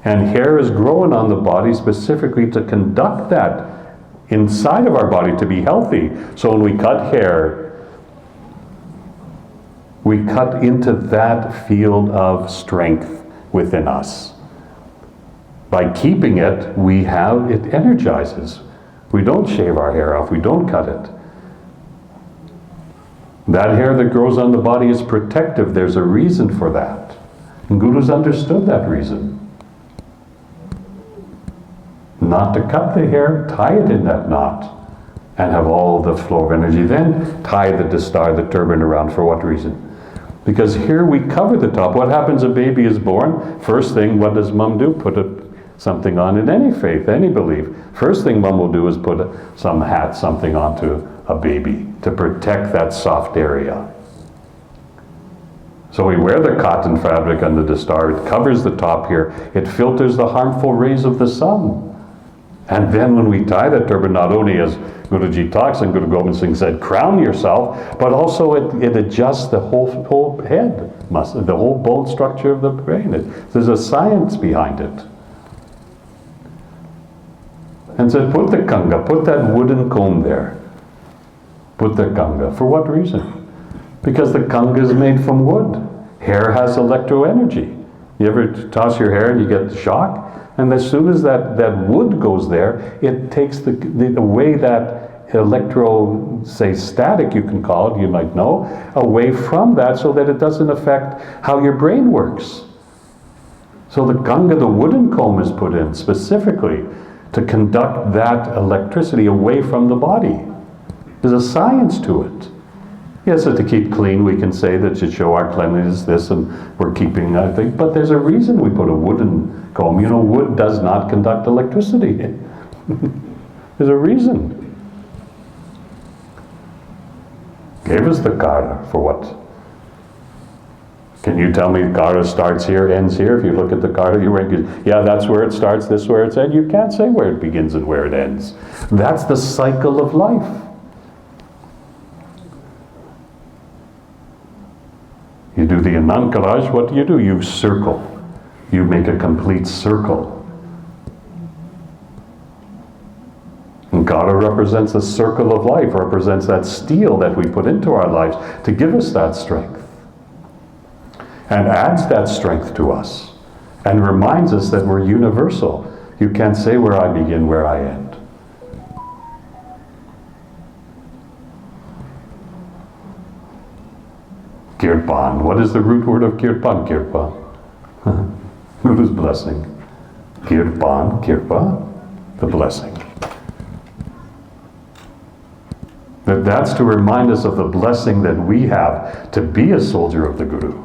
And hair is growing on the body specifically to conduct that inside of our body to be healthy. So when we cut hair, we cut into that field of strength within us. By keeping it, it energizes. We don't shave our hair off, we don't cut it. That hair that grows on the body is protective. There's a reason for that. And Gurus understood that reason. Not to cut the hair, tie it in that knot, and have all the flow of energy. Then tie the dastar, the turban around. For what reason? Because here we cover the top. What happens if a baby is born? First thing, what does mom do? Put something on in any faith, any belief. First thing mom will do is put some hat, something onto a baby to protect that soft area. So we wear the cotton fabric on the dastar. It covers the top here. It filters the harmful rays of the sun. And then when we tie that turban, not only as Guruji talks and Guru Gobind Singh said, crown yourself, but also it adjusts the whole head, the whole bone structure of the brain. There's a science behind it. And said, put the kanga, put that wooden comb there. Put the kanga. For what reason? Because the kanga is made from wood. Hair has electro energy. You ever toss your hair and you get the shock? And as soon as that wood goes there, it takes away that static, you can call it, you might know, away from that so that it doesn't affect how your brain works. So the ganga, the wooden comb, is put in specifically to conduct that electricity away from the body. There's a science to it. Yes, so to keep clean, we can say that to show our cleanliness, this, and we're keeping that thing. But there's a reason we put a wooden comb. You know, wood does not conduct electricity. There's a reason. Gave us the kara for what? Can you tell me Kara starts here, ends here? If you look at the Kara, yeah, that's where it starts, this where it's ends. You can't say where it begins and where it ends. That's the cycle of life. You do the Anankaraj, what do? You circle. You make a complete circle. And Kara represents the circle of life, represents that steel that we put into our lives to give us that strength. And adds that strength to us. And reminds us that we're universal. You can't say where I begin, where I end. Kirpan. What is the root word of Kirpan? Kirpa. Guru's blessing. Kirpan, Kirpa, the blessing. That's to remind us of the blessing that we have to be a soldier of the Guru.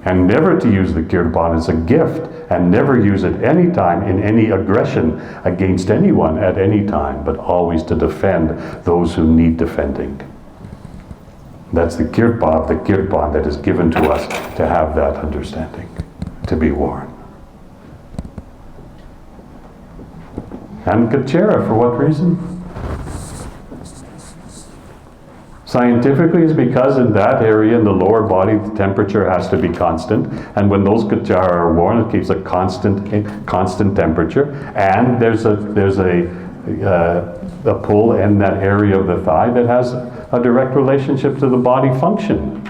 And never to use the Kirpan as a gift, and never use it any time in any aggression against anyone at any time, but always to defend those who need defending. That's the Kirpan that is given to us to have that understanding, to be worn. And Kachera, for what reason? Scientifically, is because in that area, in the lower body, the temperature has to be constant, and when those kachara are worn, it keeps a constant temperature, and there's a pull in that area of the thigh that has a direct relationship to the body function.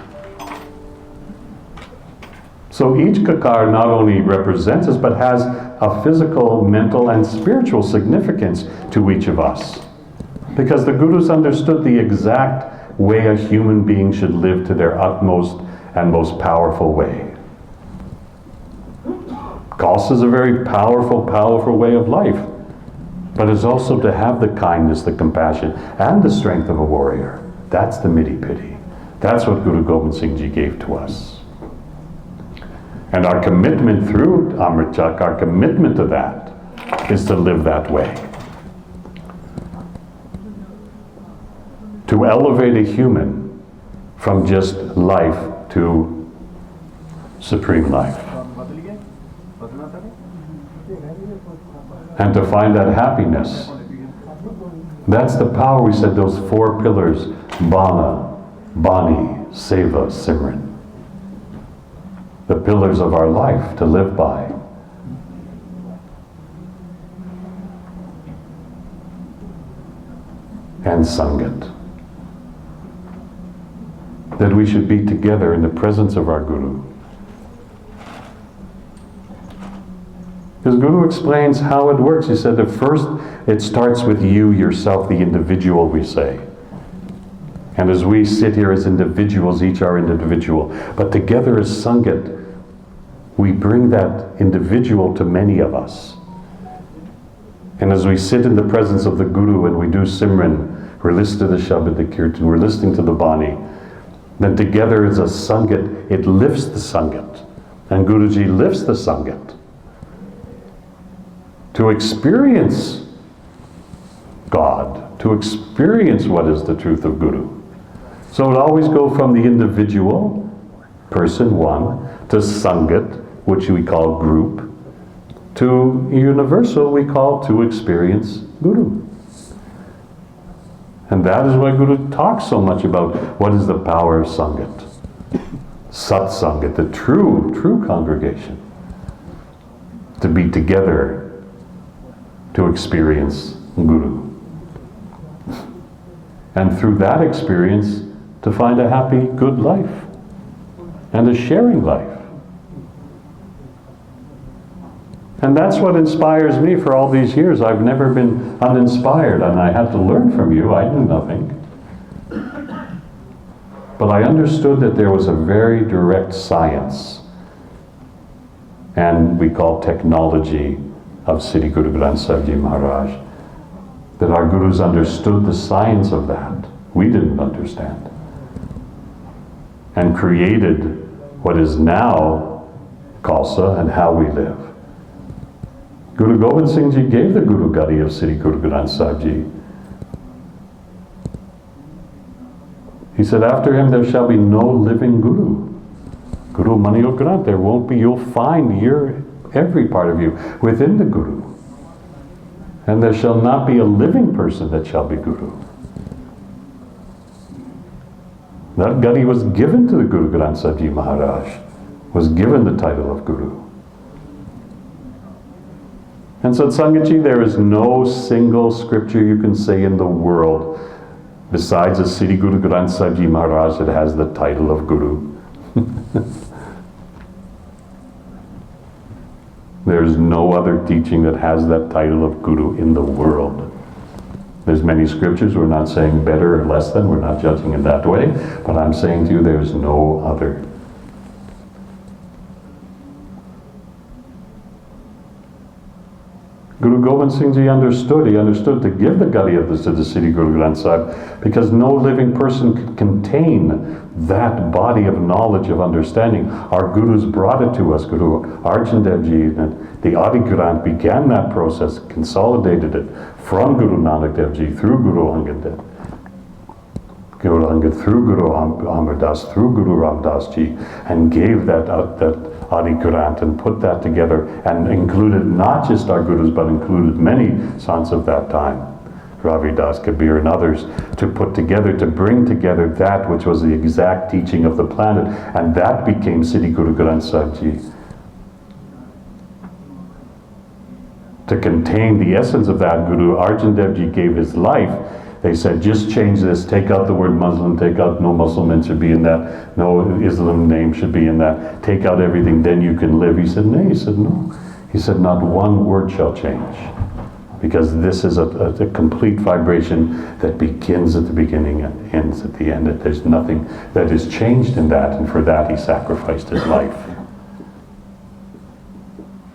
So each kakar not only represents us, but has a physical, mental, and spiritual significance to each of us. Because the Gurus understood the exact way a human being should live to their utmost and most powerful way. Khalsa is a very powerful way of life. But it's also to have the kindness, the compassion, and the strength of a warrior. That's the midi pity. That's what Guru Gobind Singh Ji gave to us. And our commitment through Amrit Chak, our commitment to that, is to live that way. To elevate a human from just life to supreme life. And to find that happiness. That's the power, we said, those four pillars: Bhana, Bani, Seva, Simran. The pillars of our life to live by. And Sangat. That we should be together in the presence of our Guru. Because Guru explains how it works. He said that first it starts with you, yourself, the individual, we say. And as we sit here as individuals, each are individual, but together as Sangat, we bring that individual to many of us. And as we sit in the presence of the Guru and we do Simran, we're listening to the Shabad, the Kirtan, we're listening to the Bani, then together as a Sangat, it lifts the Sangat. And Guruji lifts the Sangat to experience God, to experience what is the truth of Guru. So it always goes from the individual, person one, to Sangat, which we call group, to universal we call to experience Guru. And that is why Guru talks so much about what is the power of Sangat. Sat Sangat, the true congregation. To be together to experience Guru. And through that experience to find a happy, good life. And a sharing life. And that's what inspires me for all these years. I've never been uninspired, and I had to learn from you. I knew nothing. But I understood that there was a very direct science, and we call technology, of Sri Guru Granth Sahib Ji Maharaj, that our Gurus understood the science of that. We didn't understand. And created what is now Khalsa and how we live. Guru Gobind Singh Ji gave the Guru Gadi of Sri Guru Granth Sahib Ji. He said, after him there shall be no living Guru. Guru Mani Grant, there won't be, you'll find every part of you within the Guru. And there shall not be a living person that shall be Guru. That Gadi was given to the Guru Granth Sahib Ji Maharaj, was given the title of Guru. And so Sangat-ji, there is no single scripture you can say in the world besides the Sri Guru Granth Sahib Ji Maharaj that has the title of Guru. There's no other teaching that has that title of Guru in the world. There's many scriptures, we're not saying better or less than, we're not judging in that way, but I'm saying to you there's no other. Guru Gobind Singh Ji understood. He understood to give the Gadi of this to the Sri Guru Granth Sahib because no living person could contain that body of knowledge, of understanding. Our Gurus brought it to us. Guru Arjan Dev Ji and the Adi Granth began that process, consolidated it from Guru Nanak Dev Ji through Guru Angad Dev. Guru Angad through Guru Amar Das, through Guru Ram Das Ji, and gave that Adi Granth and put that together and included not just our Gurus but included many sants of that time, Ravi Das, Kabir and others, to put together, to bring together that which was the exact teaching of the planet, and that became Sri Guru Granth Sahib Ji. To contain the essence of that, Guru Arjan Dev Ji gave his life. They said, just change this, take out the word Muslim, take out no Muslim should be in that, no Islam name should be in that, take out everything, then you can live. He said, no. He said, no. He said, not one word shall change. Because this is a complete vibration that begins at the beginning and ends at the end. There's nothing that is changed in that, and for that he sacrificed his life.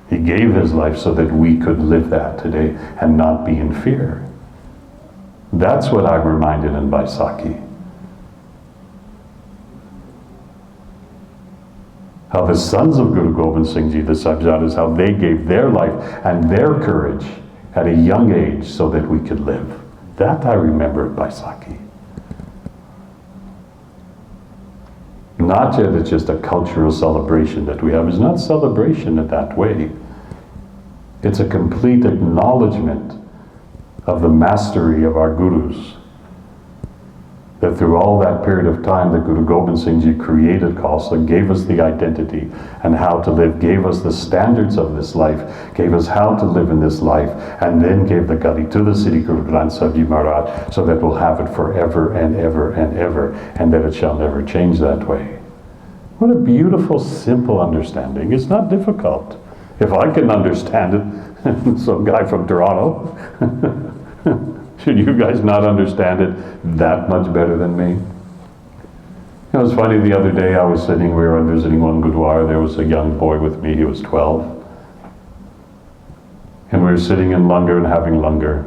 He gave his life so that we could live that today and not be in fear. That's what I'm reminded in Baisakhi. How the sons of Guru Gobind Singh Ji, the Sahibzadas, how they gave their life and their courage at a young age so that we could live. That I remember at Baisakhi. Not that it's just a cultural celebration that we have. It's not celebration in that way. It's a complete acknowledgement of the mastery of our Gurus. That through all that period of time that Guru Gobind Singh Ji created Khalsa, gave us the identity and how to live, gave us the standards of this life, gave us how to live in this life, and then gave the Gadi to the Sri Guru Granth Sahib Ji Maharaj so that we'll have it forever and ever and ever, and that it shall never change that way. What a beautiful, simple understanding. It's not difficult. If I can understand it, some guy from Toronto, should you guys not understand it that much better than me? It was funny, the other day we were visiting one Gurudwara, there was a young boy with me, he was 12. And we were sitting in langar and having langar.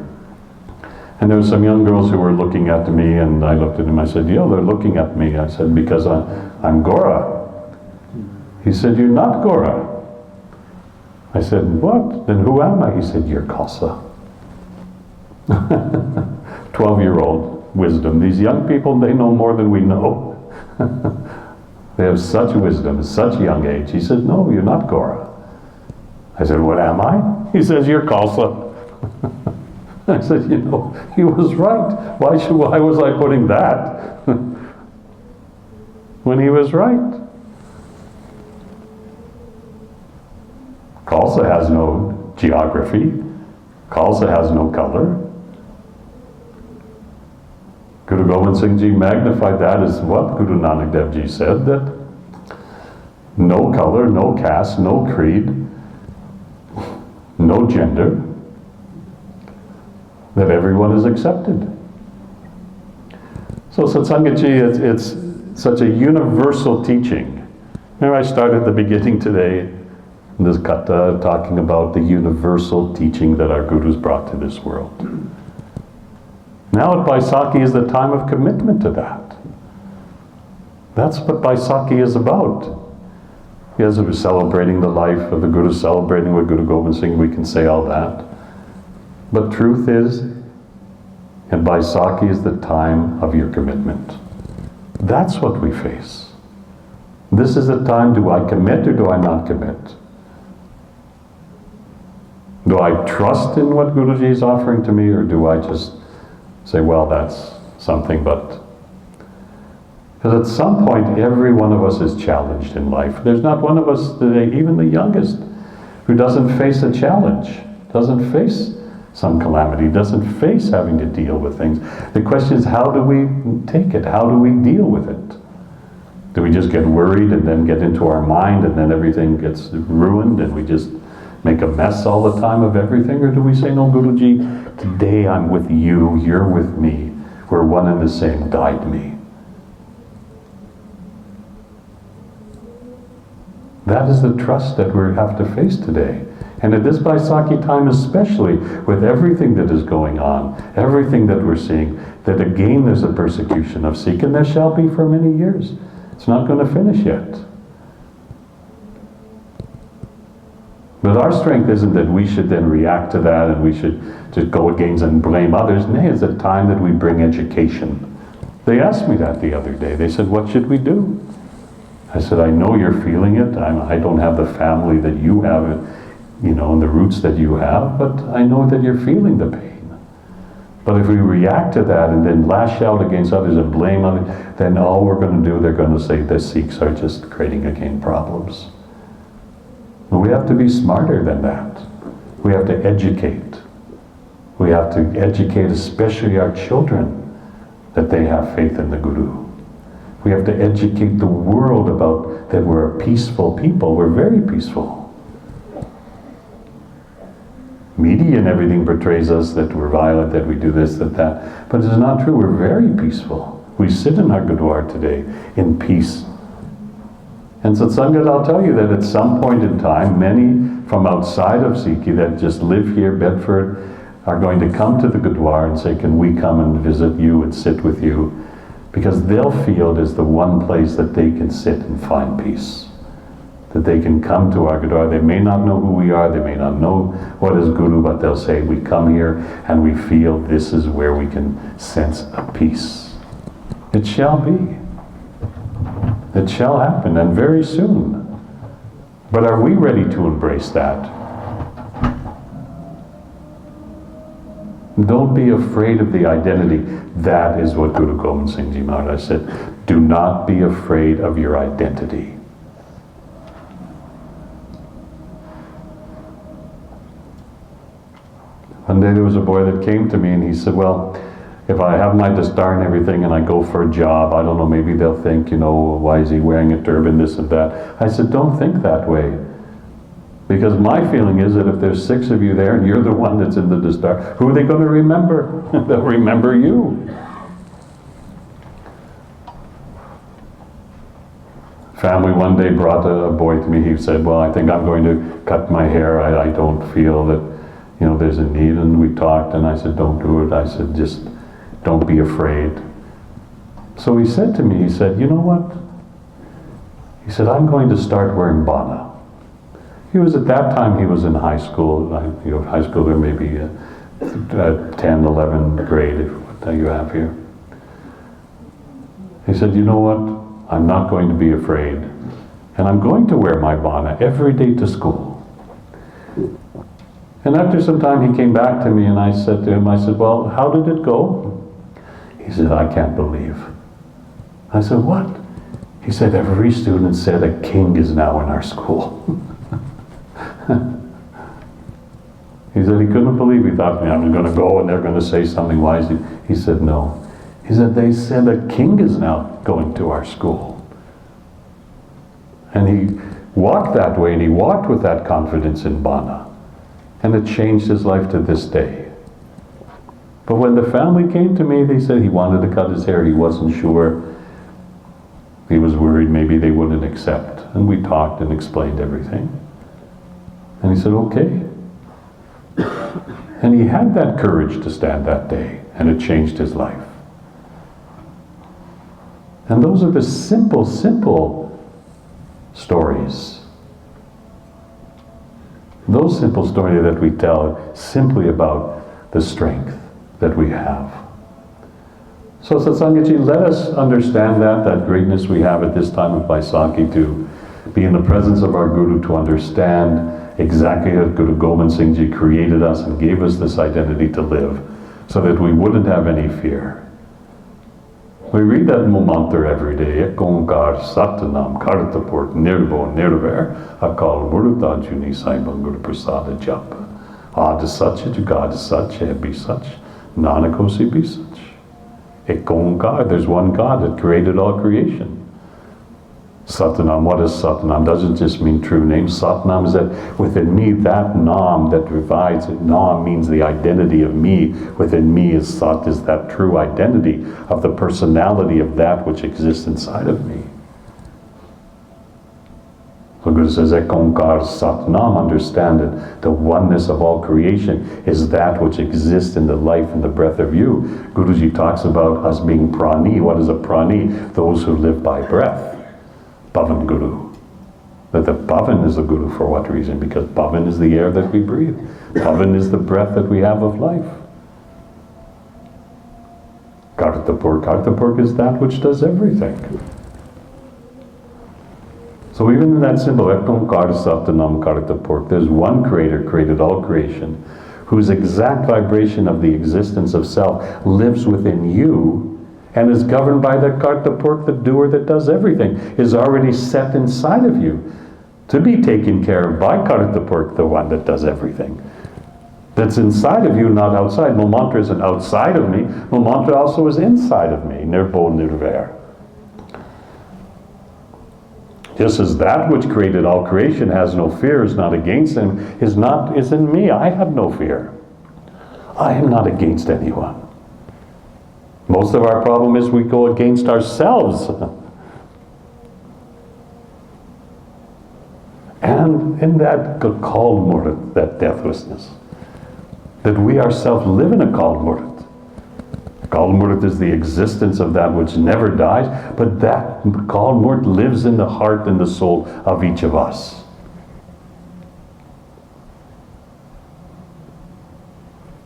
And there were some young girls who were looking at me, and I looked at him, I said, they're looking at me. I said, because I'm Gora. He said, you're not Gora. I said, what? Then who am I? He said, you're Khalsa. 12-year-old wisdom. These young people, they know more than we know. They have such wisdom at such a young age. He said, no, you're not Gora. I said, what am I? He says, you're Khalsa. I said, he was right. Why was I putting that when he was right? Khalsa has no geography. Khalsa has no color. Guru Gobind Singh Ji magnified that as what Guru Nanak Dev Ji said, that no color, no caste, no creed, no gender, that everyone is accepted. So Satsanga Ji, it's such a universal teaching. Remember I started at the beginning today, in this kata, talking about the universal teaching that our Gurus brought to this world. Now at Baisakhi is the time of commitment to that. That's what Baisakhi is about. Yes, we're celebrating the life of the Guru, celebrating with Guru Gobind Singh, we can say all that. But truth is, and Baisakhi is the time of your commitment. That's what we face. This is the time, do I commit or do I not commit? Do I trust in what Guruji is offering to me, or do I just say, well, that's something, but... Because at some point, every one of us is challenged in life. There's not one of us today, even the youngest, who doesn't face a challenge, doesn't face some calamity, doesn't face having to deal with things. The question is, how do we take it? How do we deal with it? Do we just get worried and then get into our mind and then everything gets ruined and we just make a mess all the time of everything? Or do we say, no, Guruji, today I'm with you, you're with me, we're one and the same, guide me. That is the trust that we have to face today. And at this Baisakhi time especially, with everything that is going on, everything that we're seeing, that again there's a persecution of Sikh, and there shall be for many years. It's not going to finish yet. But our strength isn't that we should then react to that and we should just go against and blame others. Nay, it's a time that we bring education. They asked me that the other day. They said, what should we do? I said, I know you're feeling it. I don't have the family that you have, you know, and the roots that you have, but I know that you're feeling the pain. But if we react to that and then lash out against others and blame others, then all we're going to do, they're going to say the Sikhs are just creating again problems. But we have to be smarter than that. We have to educate. We have to educate especially our children that they have faith in the Guru. We have to educate the world about that we're a peaceful people. We're very peaceful. Media and everything portrays us that we're violent, that we do this, that. But it's not true. We're very peaceful. We sit in our Gurudwara today in peace. And so, Sangat, I'll tell you that at some point in time, many from outside of Sikhi that just live here, Bedford, are going to come to the Gurudwara and say, can we come and visit you and sit with you? Because they'll feel it is the one place that they can sit and find peace. That they can come to our Gurudwara. They may not know who we are, they may not know what is Guru, but they'll say, we come here and we feel this is where we can sense a peace. It shall be. It shall happen, and very soon. But are we ready to embrace that? Don't be afraid of the identity. That is what Guru Gobind Singh Ji Maharaj said. Do not be afraid of your identity. One day there was a boy that came to me and he said, well, if I have my dastar and everything and I go for a job, I don't know, maybe they'll think, you know, why is he wearing a turban, this and that. I said, don't think that way. Because my feeling is that if there's 6 of you there and you're the one that's in the dastar, who are they going to remember? They'll remember you. Family one day brought a boy to me. He said, well, I think I'm going to cut my hair. I don't feel that, you know, there's a need. And we talked and I said, don't do it. I said, just don't be afraid. So he said to me, he said, you know what? He said, I'm going to start wearing bana. He was at that time, he was in high school, you know, high school there may be 10, 11 grade, what you have here. He said, you know what, I'm not going to be afraid, and I'm going to wear my bana every day to school. And after some time he came back to me and I said to him, I said, well, how did it go? He said, I can't believe. I said, what? He said, every student said a king is now in our school. He said he couldn't believe. He thought, I'm going to go and they're going to say something wise. He said, no. He said, they said a king is now going to our school. And he walked that way and he walked with that confidence in bana. And it changed his life to this day. But when the family came to me, they said he wanted to cut his hair. He wasn't sure. He was worried maybe they wouldn't accept. And we talked and explained everything. And he said, okay. And he had that courage to stand that day, and it changed his life. And those are the simple, simple stories. Those simple stories that we tell simply about the strength that we have. So Satsangaji, let us understand that greatness we have at this time of Baisakhi, to be in the presence of our Guru, to understand exactly how Guru Gobind Singh Ji created us and gave us this identity to live, so that we wouldn't have any fear. We read that mantra every day, Ek Onkar Satnam Kartapurt Nirbo Nirvair Akal Murta Juni Saibam Guru Prasada Japa. Ad is such, Jagad is such, be such, Nanakosi be such. Ek Onkar, there's one God that created all creation. Satnam, what is Satnam? Doesn't just mean true name. Satnam is that within me, that Nam that divides it. Nam means the identity of me. Within me is Sat, is that true identity of the personality of that which exists inside of me. So Guru says, Ek Onkar Satnam, understand that the oneness of all creation is that which exists in the life and the breath of you. Guruji talks about us being prani. What is a prani? Those who live by breath. Bhavan Guru. That the Bhavan is the Guru for what reason? Because Bhavan is the air that we breathe. Bhavan is the breath that we have of life. Kartapur is that which does everything. So even in that symbol, Ekam Kartasattanam Kartapur, there's one creator, created all creation, whose exact vibration of the existence of self lives within you, and is governed by the Kartapurk, the doer that does everything, is already set inside of you to be taken care of by Kartapurk, the one that does everything. That's inside of you, not outside. Mulmantra isn't outside of me. Mulmantra also is inside of me. Nirbo Nirvair. Just as that which created all creation has no fear, is not against him, is in me. I have no fear. I am not against anyone. Most of our problem is we go against ourselves. And in that Kal Murat, that deathlessness, that we ourselves live in a Kal Murat. Kal Murat is the existence of that which never dies, but that Kal Murat lives in the heart and the soul of each of us.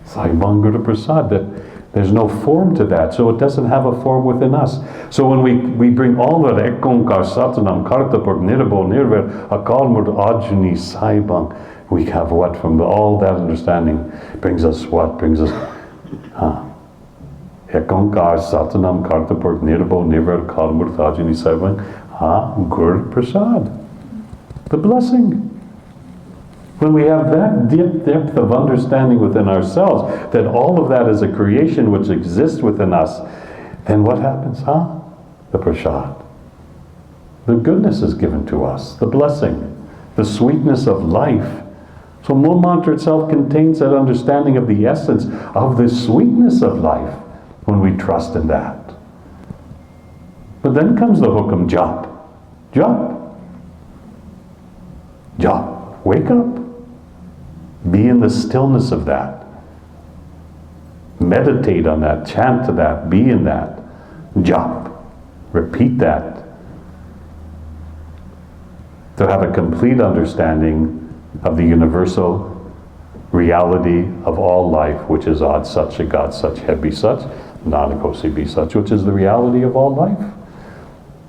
Saibam Guru Prasad, that there's no form to that, so it doesn't have a form within us. So when we bring all that Ek Onkar Satnam Kartapur Nirbo Nirver Akal Murta Ajuni Saibam, we have what from all that understanding brings us what? Brings us Ek Onkar Satnam Kartapur Nirbo Nirver Akal Murta Ajuni Saibam Gur Prasad. The blessing. When we have that depth of understanding within ourselves, that all of that is a creation which exists within us, then what happens? The prasad. The goodness is given to us, the blessing, the sweetness of life. So Mool Mantra itself contains that understanding of the essence of the sweetness of life when we trust in that. But then comes the hukam, jap. Jap. Jap. Wake up. Be in the stillness of that. Meditate on that, chant to that, be in that. Jap. Repeat that. To have a complete understanding of the universal reality of all life, which is Ad Sat, Jagad Sat, Be Sat, Nanakosi be Sat, which is the reality of all life.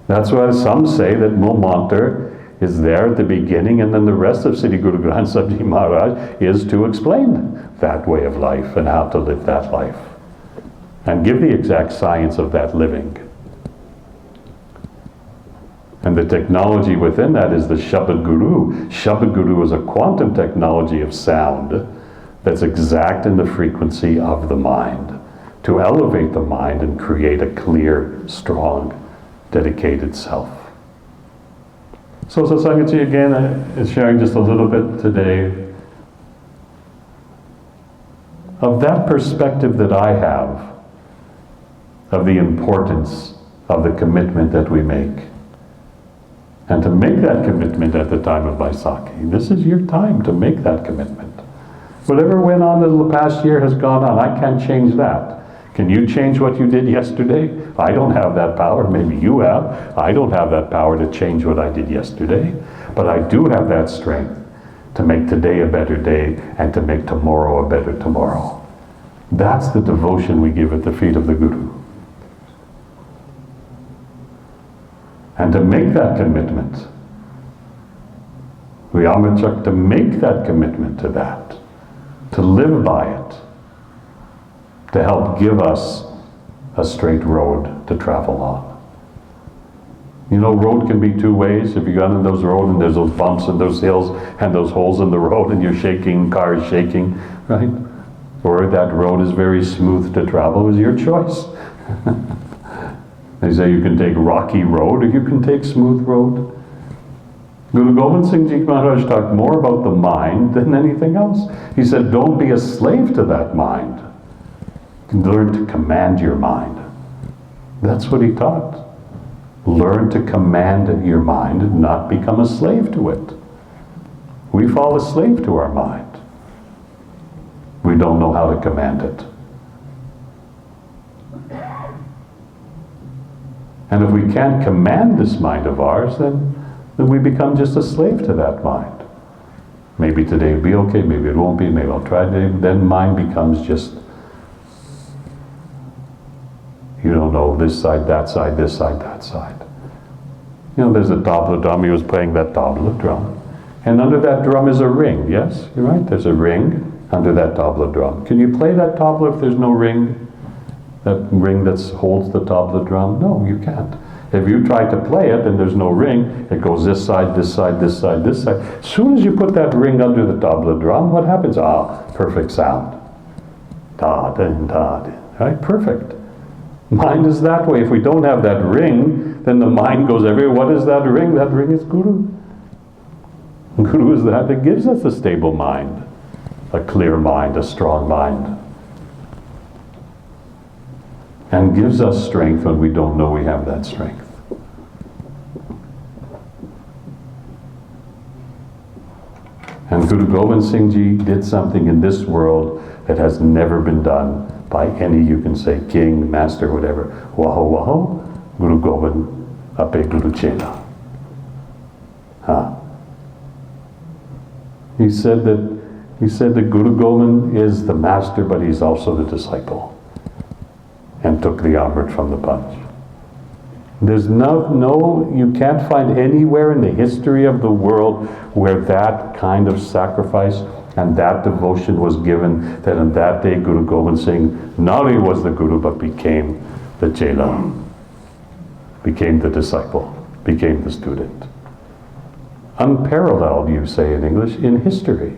That's why some say that Mool Mantra is there at the beginning, and then the rest of Sri Guru Granth Sahib Ji Maharaj is to explain that way of life and how to live that life and give the exact science of that living. And the technology within that is the Shabad Guru. Shabad Guru is a quantum technology of sound that's exact in the frequency of the mind, to elevate the mind and create a clear, strong, dedicated self. So Satsangaji again is sharing just a little bit today of that perspective that I have of the importance of the commitment that we make. And to make that commitment at the time of Baisakhi. This is your time to make that commitment. Whatever went on in the past year has gone on. I can't change that. Can you change what you did yesterday? I don't have that power. Maybe you have. I don't have that power to change what I did yesterday. But I do have that strength to make today a better day and to make tomorrow a better tomorrow. That's the devotion we give at the feet of the Guru. and to make that commitment. We are to make that commitment to that, to live by it, to help give us a straight road to travel on. You know, road can be two ways. If you got on those roads and there's those bumps and those hills and those holes in the road and you're shaking, car is shaking, right? Or that road is very smooth to travel, is your choice. They say you can take rocky road or you can take smooth road. Guru Gobind Singh Ji Maharaj talked more about the mind than anything else. He said, don't be a slave to that mind. Learn to command your mind. That's what he taught. Learn to command your mind and not become a slave to it. We fall a slave to our mind. We don't know how to command it. And if we can't command this mind of ours, then we become just a slave to that mind. Maybe today will be okay, maybe it won't be, maybe I'll try today. Then mind becomes just, you don't know, this side, that side, this side, that side. You know, there's a tabla drum, he was playing that tabla drum. And under that drum is a ring, yes? You're right, there's a ring under that tabla drum. Can you play that tabla if there's no ring? That ring that holds the tabla drum? No, you can't. If you try to play it and there's no ring, it goes this side, this side, this side, this side. As soon as you put that ring under the tabla drum, what happens? Ah, perfect sound. Da, din, da, din. Right? Perfect. Mind is that way. If we don't have that ring, then the mind goes everywhere. What is that ring? That ring is Guru. Guru is that gives us a stable mind, a clear mind, a strong mind. And gives us strength when we don't know we have that strength. And Guru Gobind Singh Ji did something in this world that has never been done by any, you can say, king, master, whatever. Waho waho, Guru Gobind ape Guru Chela. He said that Guru Gobind is the master, but he's also the disciple. And took the Amrit from the Punch. There's you can't find anywhere in the history of the world where that kind of sacrifice and that devotion was given, that on that day Guru Gobind Singh not only was the Guru but became the Chela, became the disciple, became the student. Unparalleled, you say in English, in history.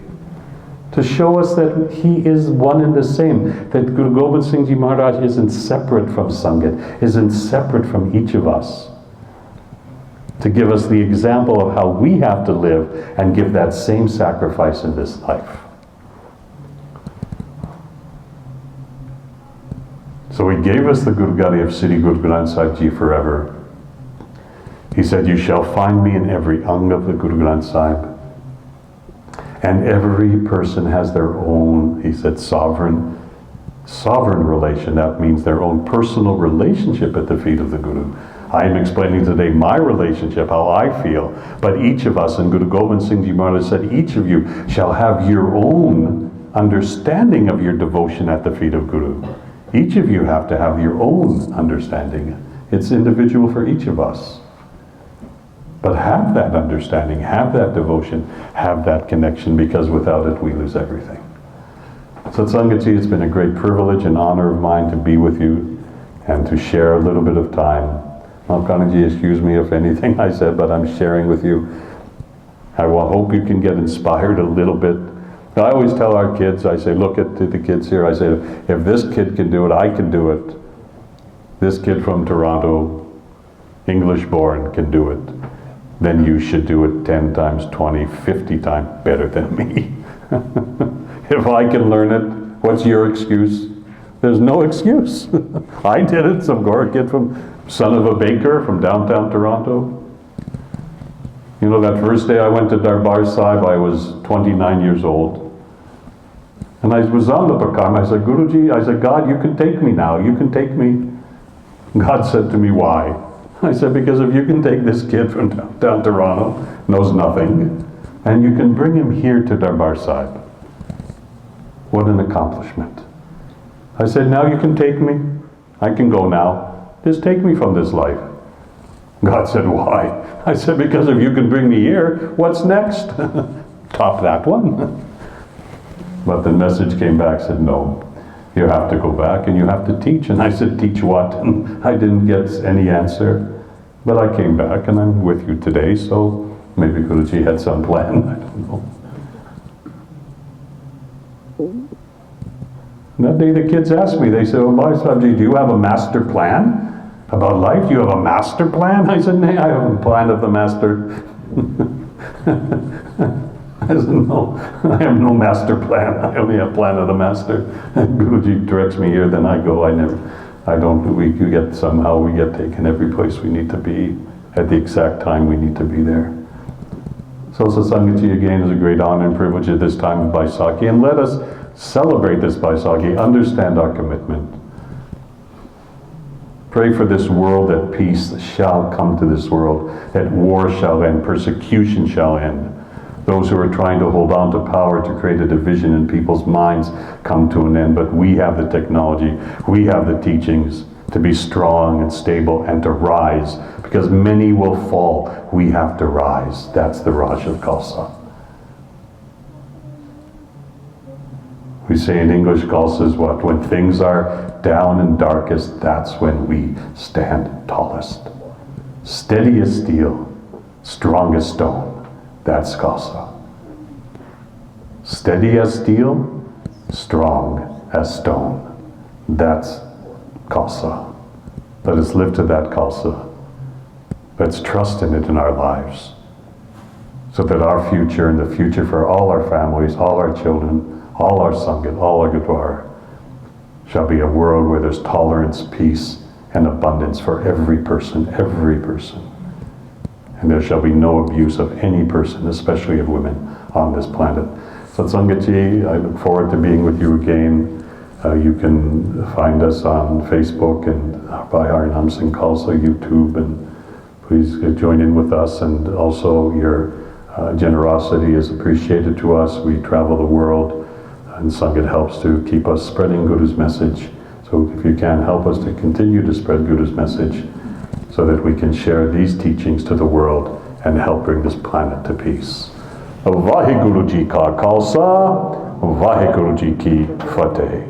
To show us that he is one and the same, that Guru Gobind Singh Ji Maharaj isn't separate from Sangat, isn't separate from each of us. To give us the example of how we have to live and give that same sacrifice in this life. So he gave us the Guru Gadi of Sri Guru Granth Sahib Ji forever. He said, you shall find me in every ang of the Guru Granth Sahib. And every person has their own, he said, sovereign relation. That means their own personal relationship at the feet of the Guru. I am explaining today my relationship, how I feel. But each of us, and Guru Gobind Singh Ji Maharaj said, each of you shall have your own understanding of your devotion at the feet of Guru. Each of you have to have your own understanding. It's individual for each of us. But have that understanding, have that devotion, have that connection, because without it we lose everything. So Sanghaji, it's been a great privilege and honor of mine to be with you and to share a little bit of time. Malkanaji, excuse me if anything I said, but I'm sharing with you. I will hope you can get inspired a little bit. Now, I always tell our kids, I say, look at the kids here, I say, if this kid can do it, I can do it. This kid from Toronto, English born, can do it. Then you should do it 10 times, 20, 50 times better than me. If I can learn it, what's your excuse? There's no excuse. I did it, some Gora kid son of a baker from downtown Toronto. You know, that first day I went to Darbar Sahib, I was 29 years old. And I was on the Pakam, I said, Guruji, I said, God, you can take me now, you can take me. God said to me, why? I said, because if you can take this kid from downtown Toronto, knows nothing, and you can bring him here to Darbar Sahib, what an accomplishment. I said, now you can take me. I can go now. Just take me from this life. God said, why? I said, because if you can bring me here, what's next? Top that one. But the message came back, said, no, you have to go back and you have to teach. And I said, teach what? And I didn't get any answer. But I came back and I'm with you today, so maybe Guruji had some plan, I don't know. That day the kids asked me, they said, oh, Mahasabji, do you have a master plan about life? Do you have a master plan? I said, nay, I have a plan of the master. I said, no, I have no master plan. I only have plan of the master. And Guruji directs me here, then I go. We get taken every place we need to be at the exact time we need to be there. So Satsangati again is a great honor and privilege at this time of Baisakhi, and let us celebrate this Baisakhi, understand our commitment. Pray for this world that peace shall come to this world, that war shall end, persecution shall end. Those who are trying to hold on to power to create a division in people's minds come to an end. But we have the technology, we have the teachings to be strong and stable and to rise, because many will fall. We have to rise. That's the Raj of Khalsa. We say in English, Khalsa is what? When things are down and darkest, that's when we stand tallest. Steady as steel, strong as stone. That's Khalsa. Steady as steel, strong as stone. That's Khalsa. Let us live to that Khalsa. Let's trust in it in our lives, so that our future and the future for all our families, all our children, all our Sangat, all our Gurudwara, shall be a world where there's tolerance, peace, and abundance for every person, every person. And there shall be no abuse of any person, especially of women, on this planet. Satsangati, I look forward to being with you again. You can find us on Facebook and by Harinam Singh Khalsa, YouTube, and please join in with us. And also your generosity is appreciated to us. We travel the world, and Sangat helps to keep us spreading Guru's message. So if you can, help us to continue to spread Guru's message, so that we can share these teachings to the world and help bring this planet to peace. Vaheguru Ji Ka Khalsa, Vaheguru Ji Ki Fateh.